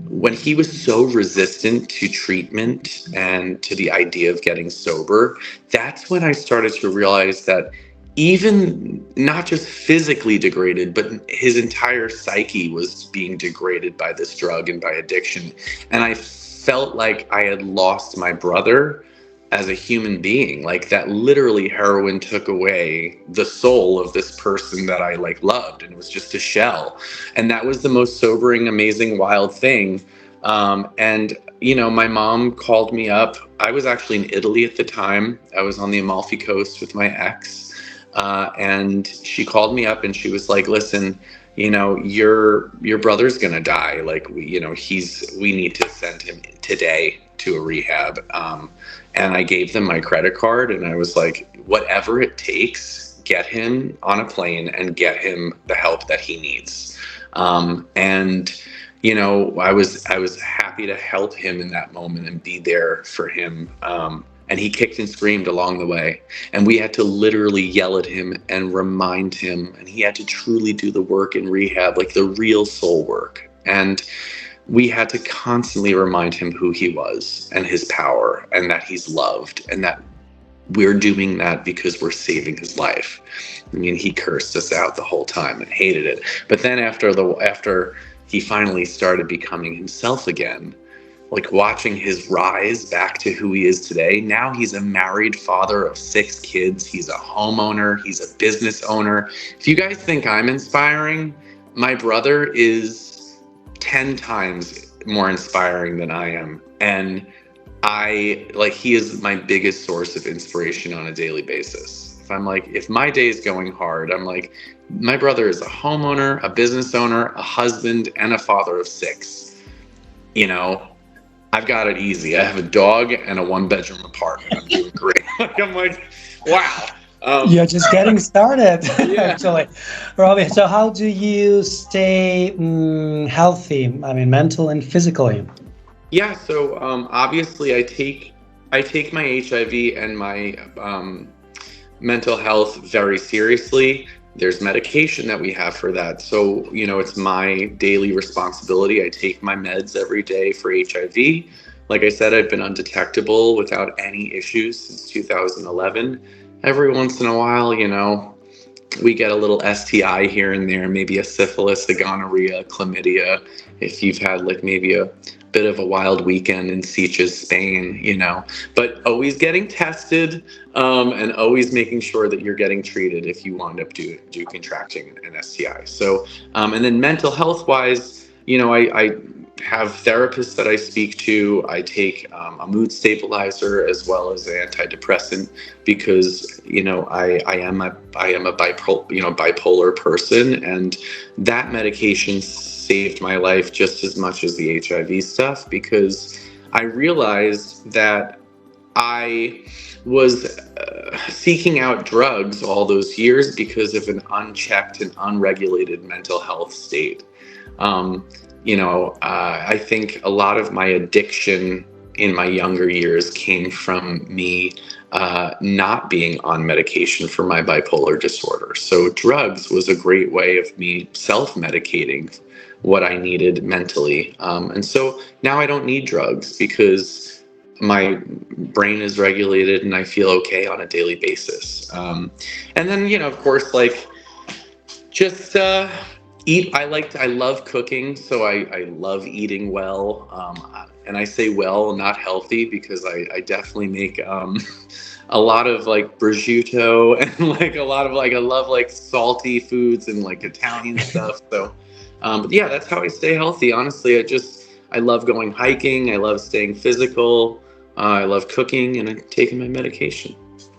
C: when he was so resistant to treatment and to the idea of getting sober, that's when I started to realize that even not just physically degraded, but his entire psyche was being degraded by this drug and by addiction. And I felt like I had lost my brother as a human being. Like that literally heroin took away the soul of this person that I like loved, and it was just a shell. And that was the most sobering, amazing, wild thing. And my mom called me up. I was actually in Italy at the time. I was on the Amalfi Coast with my ex. And she called me up and she was like, listen, your brother's gonna die. Like, we need to send him today to a rehab. And I gave them my credit card and I was like, whatever it takes, get him on a plane and get him the help that he needs. And I was happy to help him in that moment and be there for him. And he kicked and screamed along the way. And we had to literally yell at him and remind him. And he had to truly do the work in rehab, like the real soul work. And we had to constantly remind him who he was and his power and that he's loved and that we're doing that because we're saving his life. I mean, he cursed us out the whole time and hated it. But then after he finally started becoming himself again, like watching his rise back to who he is today. Now he's a married father of 6 kids. He's a homeowner. He's a business owner. If you guys think I'm inspiring, my brother is 10 times more inspiring than I am. And he is my biggest source of inspiration on a daily basis. If my day is going hard, I'm like, my brother is a homeowner, a business owner, a husband, and a father of 6. I've got it easy. I have a dog and a 1-bedroom apartment. I'm doing great. I'm like, wow.
A: You're just getting started,
C: Yeah.
A: actually. Robbie, so how do you stay healthy? I mean, mental and physically?
C: Yeah, so obviously I take my HIV and my mental health very seriously. There's medication that we have for that. So, it's my daily responsibility. I take my meds every day for HIV. Like I said, I've been undetectable without any issues since 2011. Every once in a while, we get a little STI here and there, maybe a syphilis, a gonorrhea, chlamydia, if you've had like maybe a bit of a wild weekend in Sitges, Spain, but always getting tested and always making sure that you're getting treated if you wind up do contracting an STI. So, and then mental health wise, I have therapists that I speak to. I take a mood stabilizer as well as an antidepressant because I am a bipolar person, and that medication saved my life just as much as the HIV stuff, because I realized that I was seeking out drugs all those years because of an unchecked and unregulated mental health state. I think a lot of my addiction in my younger years came from me not being on medication for my bipolar disorder. So drugs was a great way of me self-medicating what I needed mentally. And so now I don't need drugs because my brain is regulated and I feel okay on a daily basis. And then, of course, just eat. I love cooking, so I love eating well. And I say well, not healthy, because I definitely make a lot of prosciutto and a lot of I love salty foods and Italian stuff. So, but yeah, that's how I stay healthy. Honestly, I love going hiking. I love staying physical. I love cooking and taking my medication.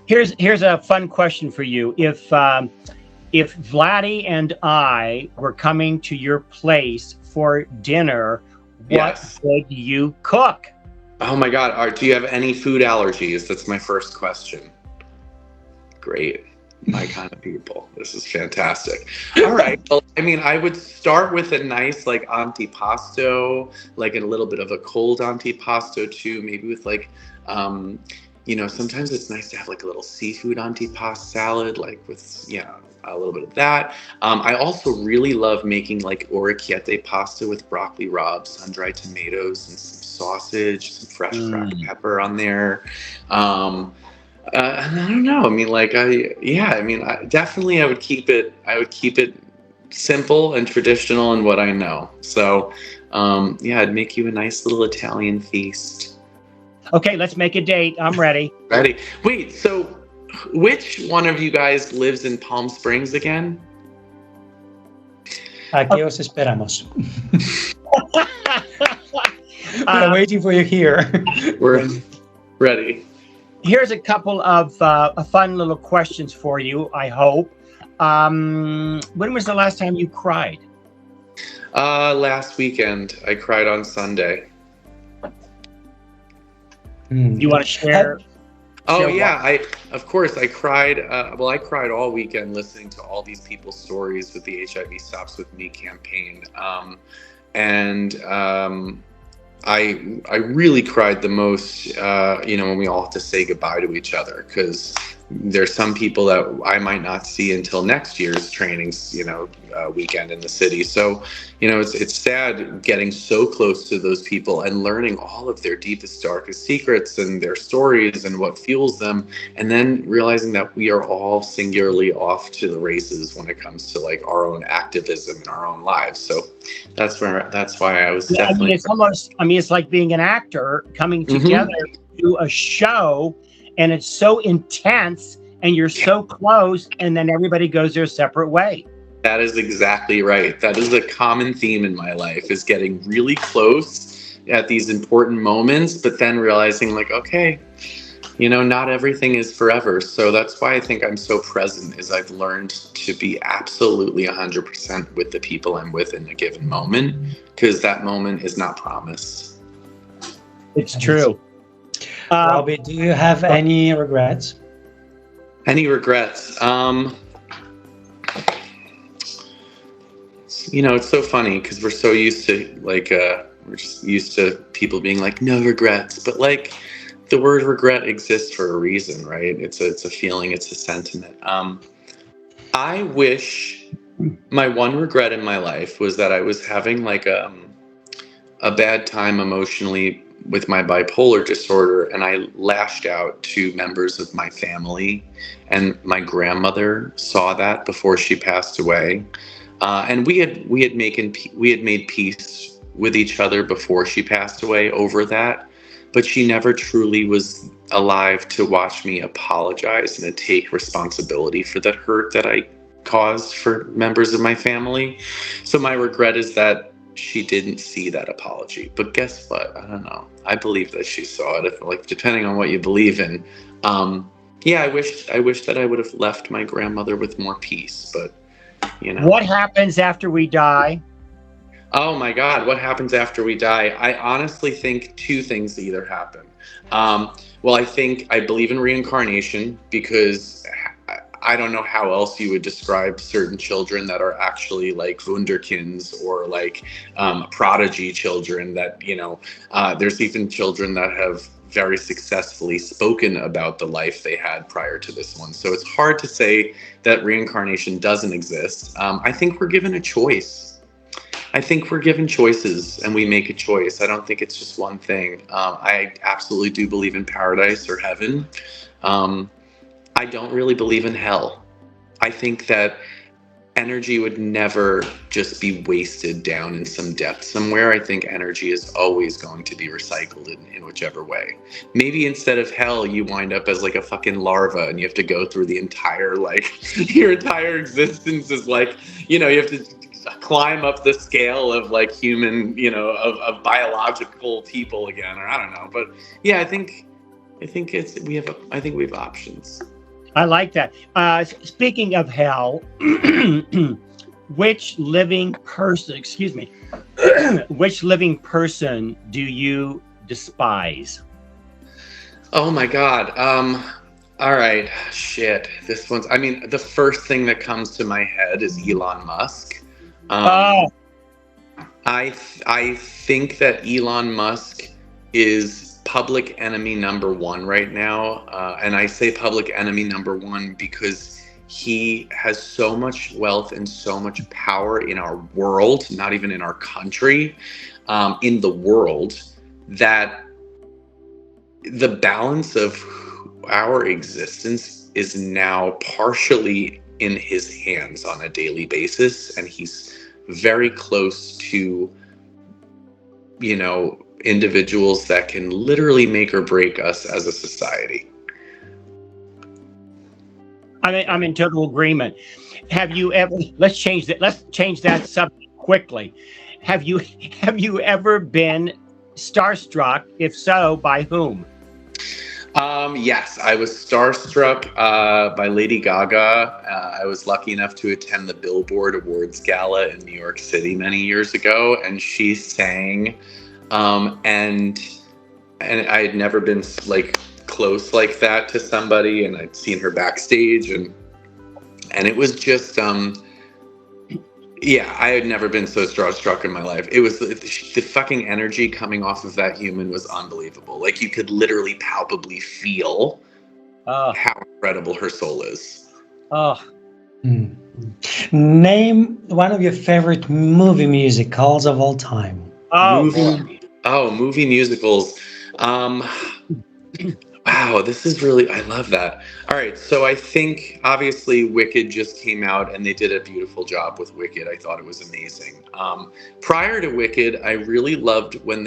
B: Here's a fun question for you. If Vladdy and I were coming to your place for dinner, what
C: Yes.
B: would you cook?
C: Oh my God. Do you have any food allergies? That's my first question. Great. My kind of people. This is fantastic. All right. Well, I mean, I would start with a nice like antipasto, like a little bit of a cold antipasto too, maybe with like, sometimes it's nice to have like a little seafood antipasto salad, like with, a little bit of that. I also really love making like orecchiette pasta with broccoli rabe, sun-dried tomatoes, and some sausage, some fresh cracked pepper on there. And I don't know. I mean, I would keep it simple and traditional in what I know. So, I'd make you a nice little Italian feast.
B: Okay, let's make a date. I'm ready.
C: Ready? Wait, so which one of you guys lives in Palm Springs again?
A: Aquí os esperamos. We're waiting for you here.
C: We're ready.
B: Here's a couple of fun little questions for you, I hope. When was the last time you cried?
C: Last weekend. I cried on Sunday.
B: You want to share?
C: Oh yeah, of course I cried. I cried all weekend listening to all these people's stories with the HIV Stops With Me campaign, I really cried the most, when we all have to say goodbye to each other, because there's some people that I might not see until next year's trainings, weekend in the city. So, it's sad getting so close to those people and learning all of their deepest, darkest secrets and their stories and what fuels them. And then realizing that we are all singularly off to the races when it comes to like our own activism in our own lives. So that's why I was definitely.
B: It's like being an actor coming together to do a show, and it's so intense and you're so close, and then everybody goes their separate way.
C: That is exactly right. That is a common theme in my life, is getting really close at these important moments, but then realizing like, okay, not everything is forever. So that's why I think I'm so present, is I've learned to be absolutely 100% with the people I'm with in a given moment, because that moment is not promised.
B: It's true.
A: Robbie, do you have any regrets?
C: Any regrets? It's so funny because we're so used to we're just used to people being like, no regrets, but like the word regret exists for a reason, right? It's a feeling, it's a sentiment. I wish my one regret in my life was that I was having like a bad time emotionally with my bipolar disorder, and I lashed out to members of my family, and my grandmother saw that before she passed away. And we had made peace with each other before she passed away over that, but she never truly was alive to watch me apologize and to take responsibility for that hurt that I caused for members of my family. So my regret is that she didn't see that apology. But guess what? I don't know. I believe that she saw it. Like, depending on what you believe in. I wish that I would have left my grandmother with more peace, but
B: What happens after we die?
C: Oh my God, what happens after we die? I honestly think two things either happen. I believe in reincarnation, because I don't know how else you would describe certain children that are actually like wunderkinds or like prodigy children that, there's even children that have very successfully spoken about the life they had prior to this one. So it's hard to say that reincarnation doesn't exist. I think we're given a choice. I think we're given choices and we make a choice. I don't think it's just one thing. I absolutely do believe in paradise or heaven. I don't really believe in hell. I think that energy would never just be wasted down in some depth somewhere. I think energy is always going to be recycled in whichever way. Maybe instead of hell, you wind up as like a fucking larva and you have to go through the entire, your entire existence is like, you have to climb up the scale of like human, of biological people again, or I don't know. But yeah, I think we have options.
B: I like that. Speaking of hell, which living person, excuse me, which living person do you despise?
C: Oh my God. All right. Shit. This one's, I mean, the first thing that comes to my head is Elon Musk.
B: Oh,
C: I think that Elon Musk is public enemy number one right now. And I say public enemy number one because he has so much wealth and so much power in our world, not even in our country, in the world, that the balance of our existence is now partially in his hands on a daily basis. And he's very close to, you know, individuals that can literally make or break us as a society.
B: I'm in total agreement. Have you ever? Let's change that subject quickly. Have you ever been starstruck? If so, by whom?
C: Yes, I was starstruck by Lady Gaga. I was lucky enough to attend the Billboard Awards Gala in New York City many years ago, and she sang, and I had never been like close like that to somebody, and I'd seen her backstage, and it was just yeah, I had never been so starstruck in my life. It was the fucking energy coming off of that human was unbelievable. Like you could literally palpably feel how incredible her soul is.
A: Name one of your favorite movie musicals of all time.
C: Movie musicals. Wow, this is really, I love that. All right, so I think obviously Wicked just came out and they did a beautiful job with Wicked. I thought it was amazing. Prior to Wicked, I really loved the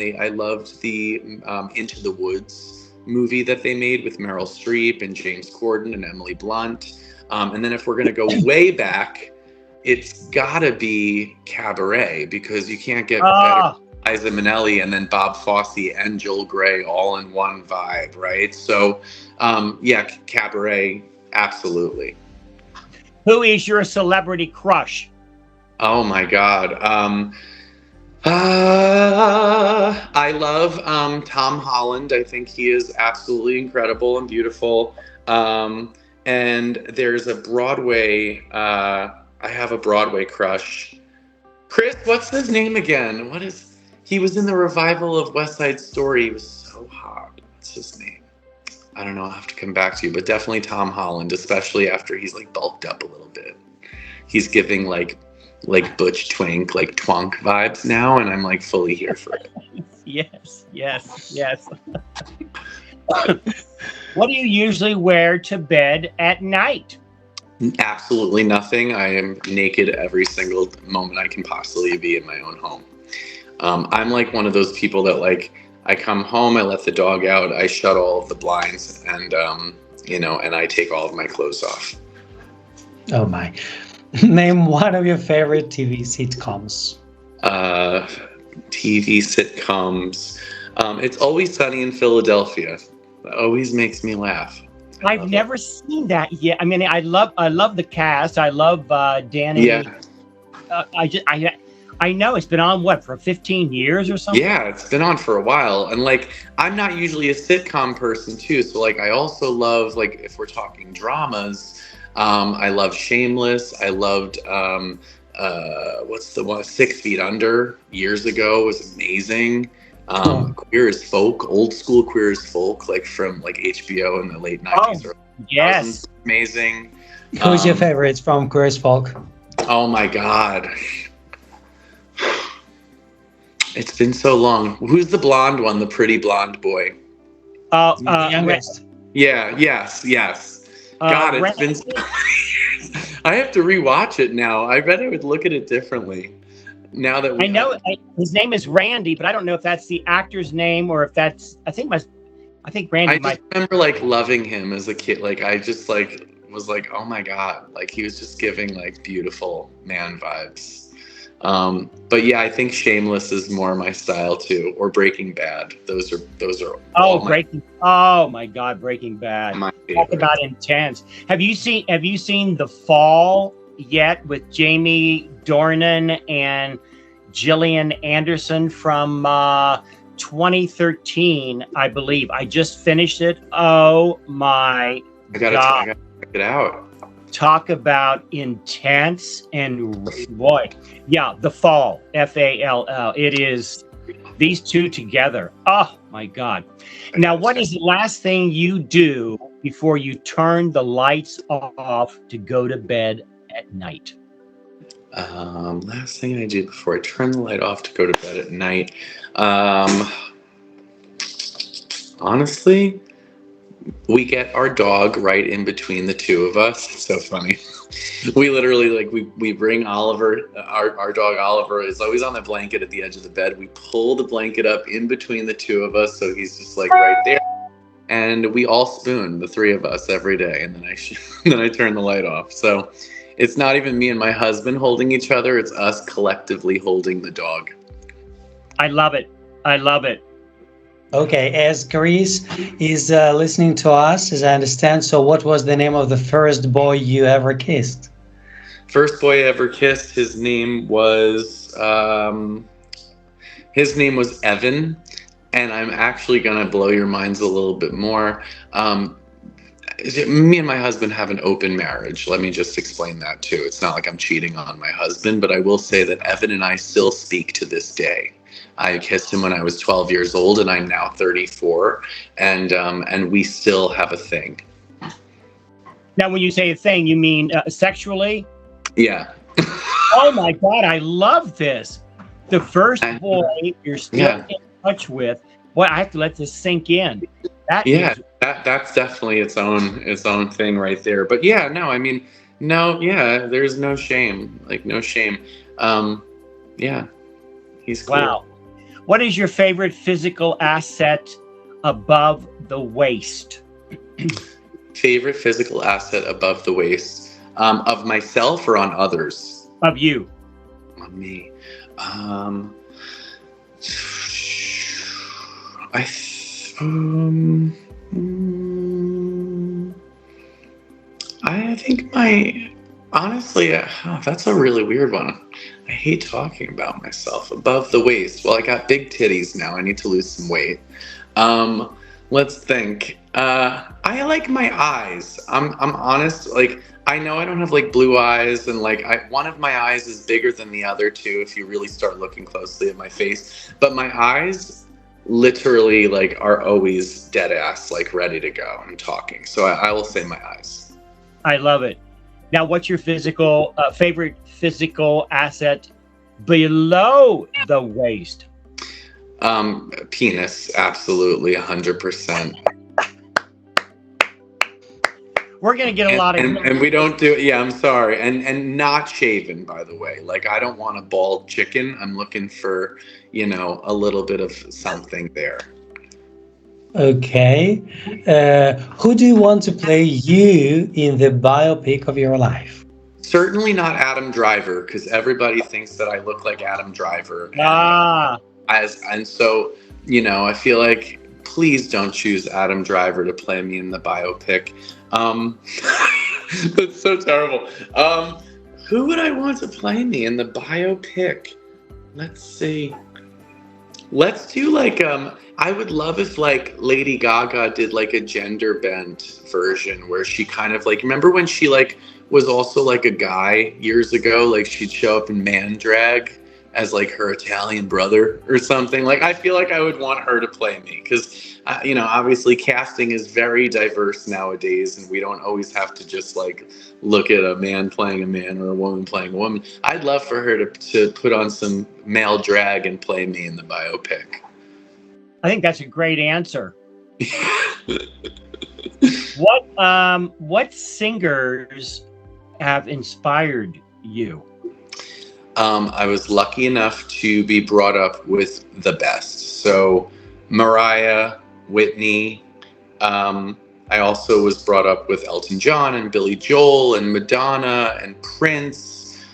C: Into the Woods movie that they made with Meryl Streep and James Corden and Emily Blunt. And then if we're gonna go way back, it's gotta be Cabaret, because you can't get better. Liza Minnelli and then Bob Fosse and Joel Grey all in one vibe, right? So, yeah, Cabaret, absolutely.
B: Who is your celebrity crush?
C: Oh my God. I love Tom Holland. I think he is absolutely incredible and beautiful. And there's a Broadway, I have a Broadway crush. Chris, what's his name again? He was in the revival of West Side Story. He was so hot. What's his name? I don't know. I'll have to come back to you. But definitely Tom Holland, especially after he's like bulked up a little bit. He's giving like Butch Twink, like twunk vibes now, and I'm like fully here for it.
B: Yes. What do you usually wear to bed at night?
C: Absolutely nothing. I am naked every single moment I can possibly be in my own home. I'm like one of those people that like, I come home, I let the dog out, I shut all of the blinds, and and I take all of my clothes off.
A: Oh my. Name one of your favorite TV sitcoms.
C: TV sitcoms. It's Always Sunny in Philadelphia. It always makes me laugh.
B: I've never seen that yet. I mean, I love the cast. I love Danny.
C: Yeah.
B: I know it's been on for 15 years or something.
C: Yeah, it's been on for a while. And like, I'm not usually a sitcom person too. So like, I also love, like, if we're talking dramas, I love Shameless. I loved, what's the one? 6 Feet Under years ago was amazing. Queer as Folk, old school Queer as Folk, like from like HBO in the late 90s. Or
B: yes.
C: Amazing.
A: Who's your favorites from Queer as Folk?
C: Oh my God. It's been so long. Who's the blonde one? The pretty blonde boy.
A: The youngest.
C: Yeah. Yes. God, it's been. I have to rewatch it now. I bet I would look at it differently now that
B: I know his name is Randy, but I don't know if that's the actor's name or if that's. I think Randy. I
C: just remember like loving him as a kid. Like I just like was like, oh my God, like he was just giving like beautiful man vibes. But yeah, I think Shameless is more my style too, or Breaking Bad. Those are.
B: Oh my God, Breaking Bad. Talk about intense. Have you seen The Fall yet with Jamie Dornan and Gillian Anderson from 2013, I believe. I just finished it. Oh my God.
C: I gotta check it out.
B: Talk about intense and boy. Yeah, The Fall, Fall. It is these two together. Oh my God. Now, what is the last thing you do before you turn the lights off to go to bed at night?
C: Last thing I do before I turn the light off to go to bed at night. Honestly, we get our dog right in between the two of us. It's so funny. We literally we bring Oliver, our dog Oliver is always on the blanket at the edge of the bed. We pull the blanket up in between the two of us, so he's just like right there. And we all spoon, the three of us, every day. And then I turn the light off. So it's not even me and my husband holding each other. It's us collectively holding the dog.
B: I love it. I love it.
A: Okay, as Chris is listening to us, as I understand, so what was the name of the first boy you ever kissed?
C: First boy I ever kissed, his name was Evan, and I'm actually gonna blow your minds a little bit more. Me and my husband have an open marriage. Let me just explain that too. It's not like I'm cheating on my husband, but I will say that Evan and I still speak to this day. I kissed him when I was 12 years old, and I'm now 34, and we still have a thing.
B: Now, when you say a thing, you mean sexually?
C: Yeah.
B: Oh my God, I love this. The first boy you're still in touch with. Boy, I have to let this sink in.
C: That's definitely its own thing right there. But yeah, no, I mean, no, yeah, there's no shame, no shame. Yeah, he's cool.
B: Wow. What is your favorite physical asset above the waist?
C: Favorite physical asset above the waist, of myself or on others?
B: Of you.
C: On me. I think honestly, that's a really weird one. I hate talking about myself. Above the waist. Well, I got big titties now. I need to lose some weight. Let's think. I like my eyes. I'm honest. I know I don't have blue eyes, and one of my eyes is bigger than the other two if you really start looking closely at my face. But my eyes literally are always dead ass, ready to go and talking. So I will say my eyes.
B: I love it. Now, what's your favorite physical asset below the waist?
C: Penis, absolutely, 100%.
B: We're gonna get a lot of,
C: and we don't do. Yeah, I'm sorry, and not shaven, by the way. I don't want a bald chicken. I'm looking for, a little bit of something there.
A: Okay. Who do you want to play you in the biopic of your life?
C: Certainly not Adam Driver, because everybody thinks that I look like Adam Driver. And so, I feel like, please don't choose Adam Driver to play me in the biopic. That's so terrible. Who would I want to play me in the biopic? Let's see. Let's do I would love if Lady Gaga did a gender bent version where she kind of remember when she was also a guy years ago, she'd show up in man drag as her Italian brother or something. I feel like I would want her to play me because obviously casting is very diverse nowadays, and we don't always have to just look at a man playing a man or a woman playing a woman. I'd love for her to put on some male drag and play me in the biopic.
B: I think that's a great answer. What singers have inspired you?
C: I was lucky enough to be brought up with the best. So Mariah, Whitney. I also was brought up with Elton John and Billy Joel and Madonna and Prince.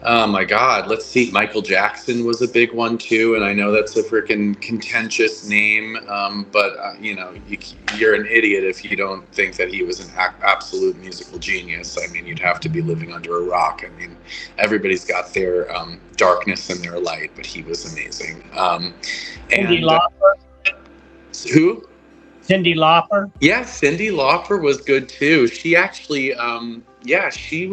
C: Oh my God, let's see. Michael Jackson was a big one too, and I know that's a freaking contentious name, but you're an idiot if you don't think that he was an absolute musical genius. I mean, you'd have to be living under a rock. I mean, everybody's got their darkness and their light, but he was amazing.
B: Cyndi
C: And
B: Lauper.
C: who?
B: Cyndi Lauper.
C: Yeah, Cyndi Lauper was good too. She actually,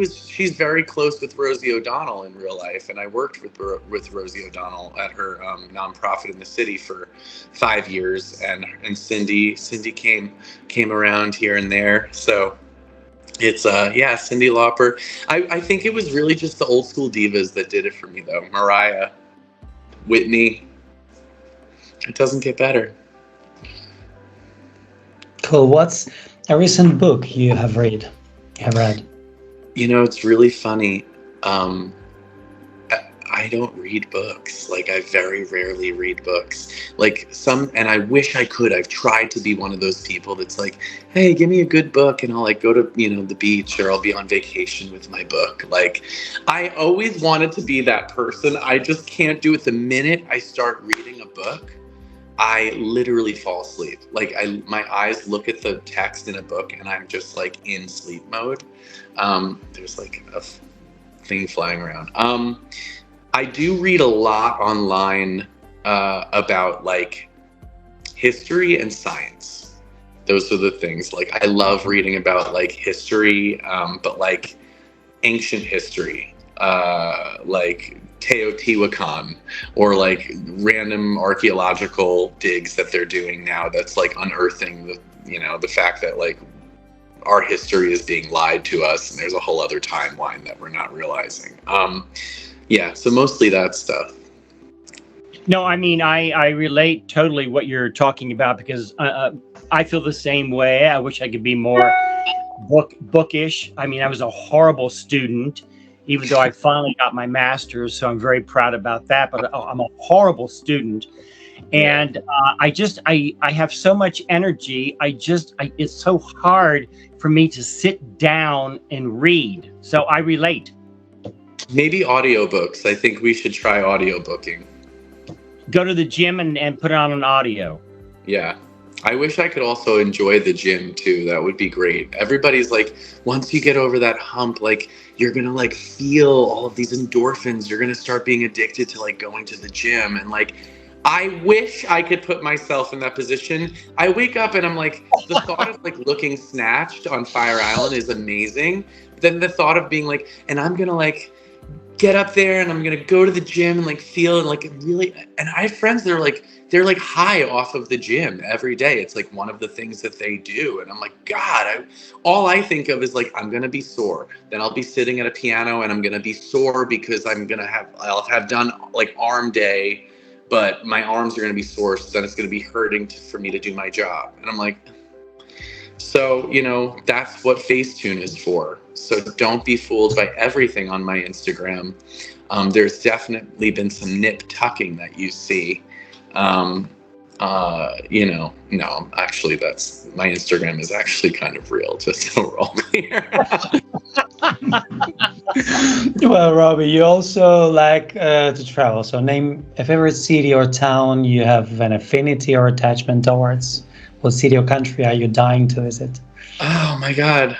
C: she's very close with Rosie O'Donnell in real life, and I worked with Rosie O'Donnell at her nonprofit in the city for 5 years, and Cyndi came around here and there. So it's Cyndi Lauper. I think it was really just the old school divas that did it for me though. Mariah, Whitney. It doesn't get better.
A: Cool. What's a recent book you have read?
C: It's really funny. I don't read books. Like, I very rarely read books. And I wish I could. I've tried to be one of those people that's like, hey, give me a good book and I'll go to, the beach, or I'll be on vacation with my book. Like, I always wanted to be that person. I just can't do it. The minute I start reading a book, I literally fall asleep. Like, my eyes look at the text in a book and I'm just like in sleep mode. There's like a thing flying around. I do read a lot online about like history and science. Those are the things. Like, I love reading about like history, but like ancient history, like Teotihuacan, or like random archaeological digs that they're doing now that's like unearthing the fact that like our history is being lied to us and there's a whole other timeline that we're not realizing. So mostly that stuff.
B: No, I mean, I relate totally what you're talking about, because I feel the same way. I wish I could be more bookish. I mean, I was a horrible student, even though I finally got my master's, so I'm very proud about that. But I'm a horrible student, and I have so much energy. It's so hard for me to sit down and read. So I relate.
C: Maybe audiobooks. I think we should try audiobooking.
B: Go to the gym and put it on an audio.
C: Yeah. I wish I could also enjoy the gym too. That would be great. Everybody's like, once you get over that hump, like, you're going to like feel all of these endorphins. You're going to start being addicted to like going to the gym. And like, I wish I could put myself in that position. I wake up and I'm like, the thought of like looking snatched on Fire Island is amazing. Then the thought of being like, and I'm going to like get up there and I'm going to go to the gym and like feel and like really, and I have friends that are like, they're like high off of the gym every day. It's like one of the things that they do. And I'm like, God, all I think of is like, I'm going to be sore. Then I'll be sitting at a piano and I'm going to be sore because I'll have done like arm day, but my arms are going to be sore. So then it's going to be hurting for me to do my job. And I'm like, so, that's what Facetune is for. So don't be fooled by everything on my Instagram. There's definitely been some nip tucking that you see. No, actually that's, my Instagram is actually kind of real, just so we're all clear.
A: Well, Robbie, you also like to travel. So name a favorite city or town you have an affinity or attachment towards. What city or country are you dying to visit?
C: Oh my God.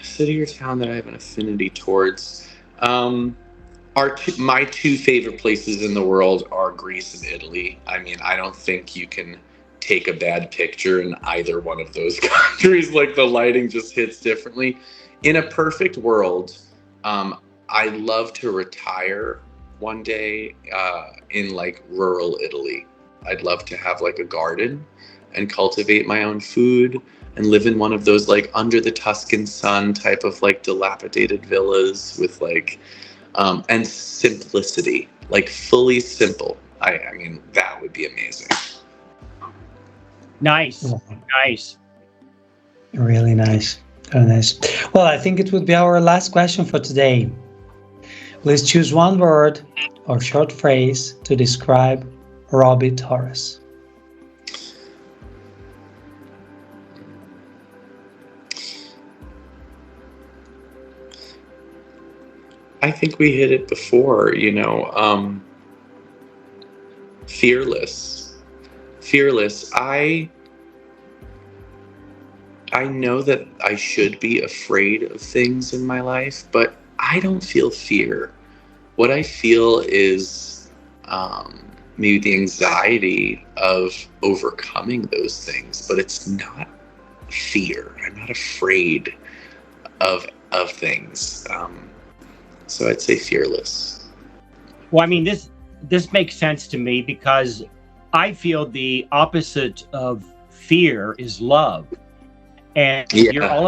C: City or town that I have an affinity towards. My two favorite places in the world are Greece and Italy. I mean, I don't think you can take a bad picture in either one of those countries. Like, the lighting just hits differently. In a perfect world, I'd love to retire one day in like rural Italy. I'd love to have like a garden and cultivate my own food and live in one of those like under the Tuscan sun type of like dilapidated villas with like and simplicity, like fully simple. I mean, that would be amazing.
B: Nice.
A: Really nice. Very nice. Well, I think it would be our last question for today. Let's choose one word or short phrase to describe Robbie Torres.
C: I think we hit it before, fearless. Fearless. I know that I should be afraid of things in my life, but I don't feel fear. What I feel is maybe the anxiety of overcoming those things, but it's not fear. I'm not afraid of things. So I'd say fearless.
B: Well, I mean, this makes sense to me because I feel the opposite of fear is love. And you're all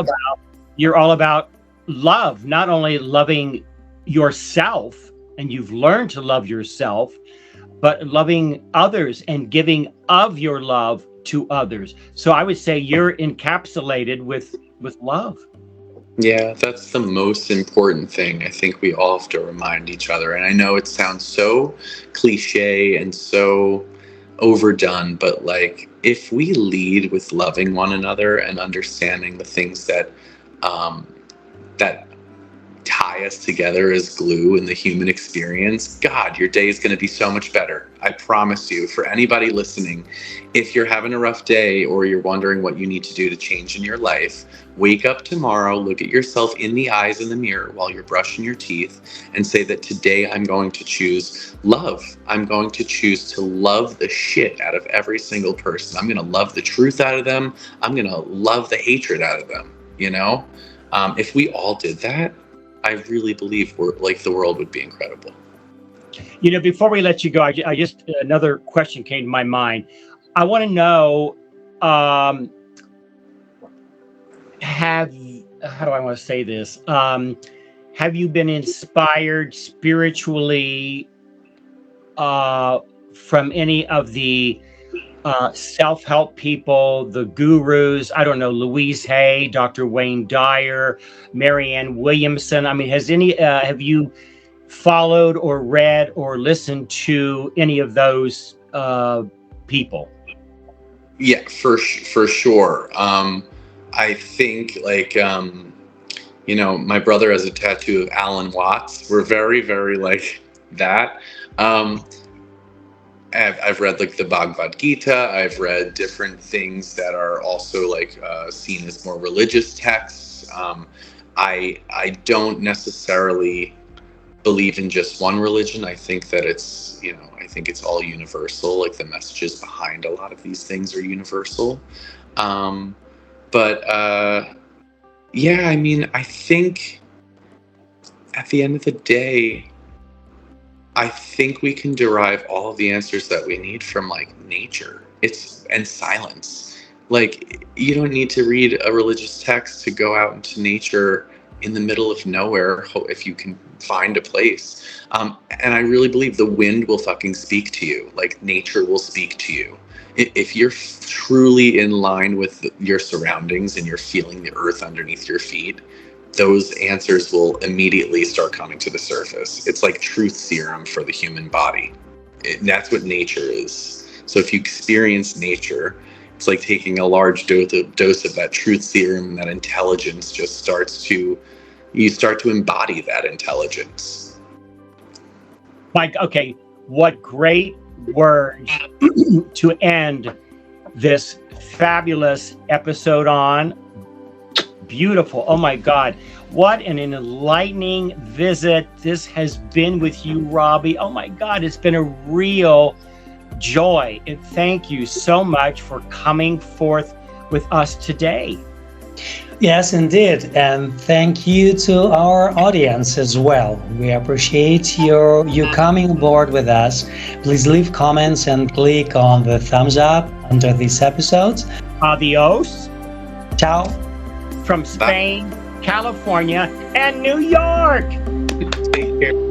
B: about love, not only loving yourself, and you've learned to love yourself, but loving others and giving of your love to others. So I would say you're encapsulated with love.
C: Yeah, that's the most important thing. I think we all have to remind each other. And I know it sounds so cliche and so overdone, but like if we lead with loving one another and understanding the things that that tie us together as glue in the human experience, God, your day is going to be so much better. I promise you. For anybody listening, if you're having a rough day or you're wondering what you need to do to change in your life, wake up tomorrow, look at yourself in the eyes in the mirror while you're brushing your teeth and say that today I'm going to choose love. I'm going to choose to love the shit out of every single person. I'm going to love the truth out of them. I'm going to love the hatred out of them. If we all did that, I really believe the world would be incredible.
B: Before we let you go, I just another question came to my mind. I want to know, how do I want to say this? Have you been inspired spiritually from any of the self-help people, the gurus? I don't know, Louise Hay, Dr. Wayne Dyer, Marianne Williamson. I mean, have you followed or read or listened to any of those people?
C: Yeah, for sure. I think my brother has a tattoo of Alan Watts. We're very, very like that. I've read the Bhagavad Gita. I've read different things that are also seen as more religious texts. I don't necessarily believe in just one religion. I think that it's all universal. Like the messages behind a lot of these things are universal. I think at the end of the day, I think we can derive all of the answers that we need from nature. And silence. You don't need to read a religious text to go out into nature in the middle of nowhere if you can find a place. And I really believe the wind will fucking speak to you. Nature will speak to you. If you're truly in line with your surroundings and you're feeling the earth underneath your feet, those answers will immediately start coming to the surface. It's like truth serum for the human body. That's what nature is. So if you experience nature, it's like taking a large dose of that truth serum, and that intelligence you start to embody that intelligence.
B: Mike, okay, what great words to end this fabulous episode on. Beautiful. Oh my God. What an enlightening visit this has been with you, Robbie. Oh my God. It's been a real joy. And thank you so much for coming forth with us today.
A: Yes, indeed. And thank you to our audience as well. We appreciate you coming aboard with us. Please leave comments and click on the thumbs up under this episode.
B: Adios.
A: Ciao.
B: From Spain, California, and New York.
C: Take care.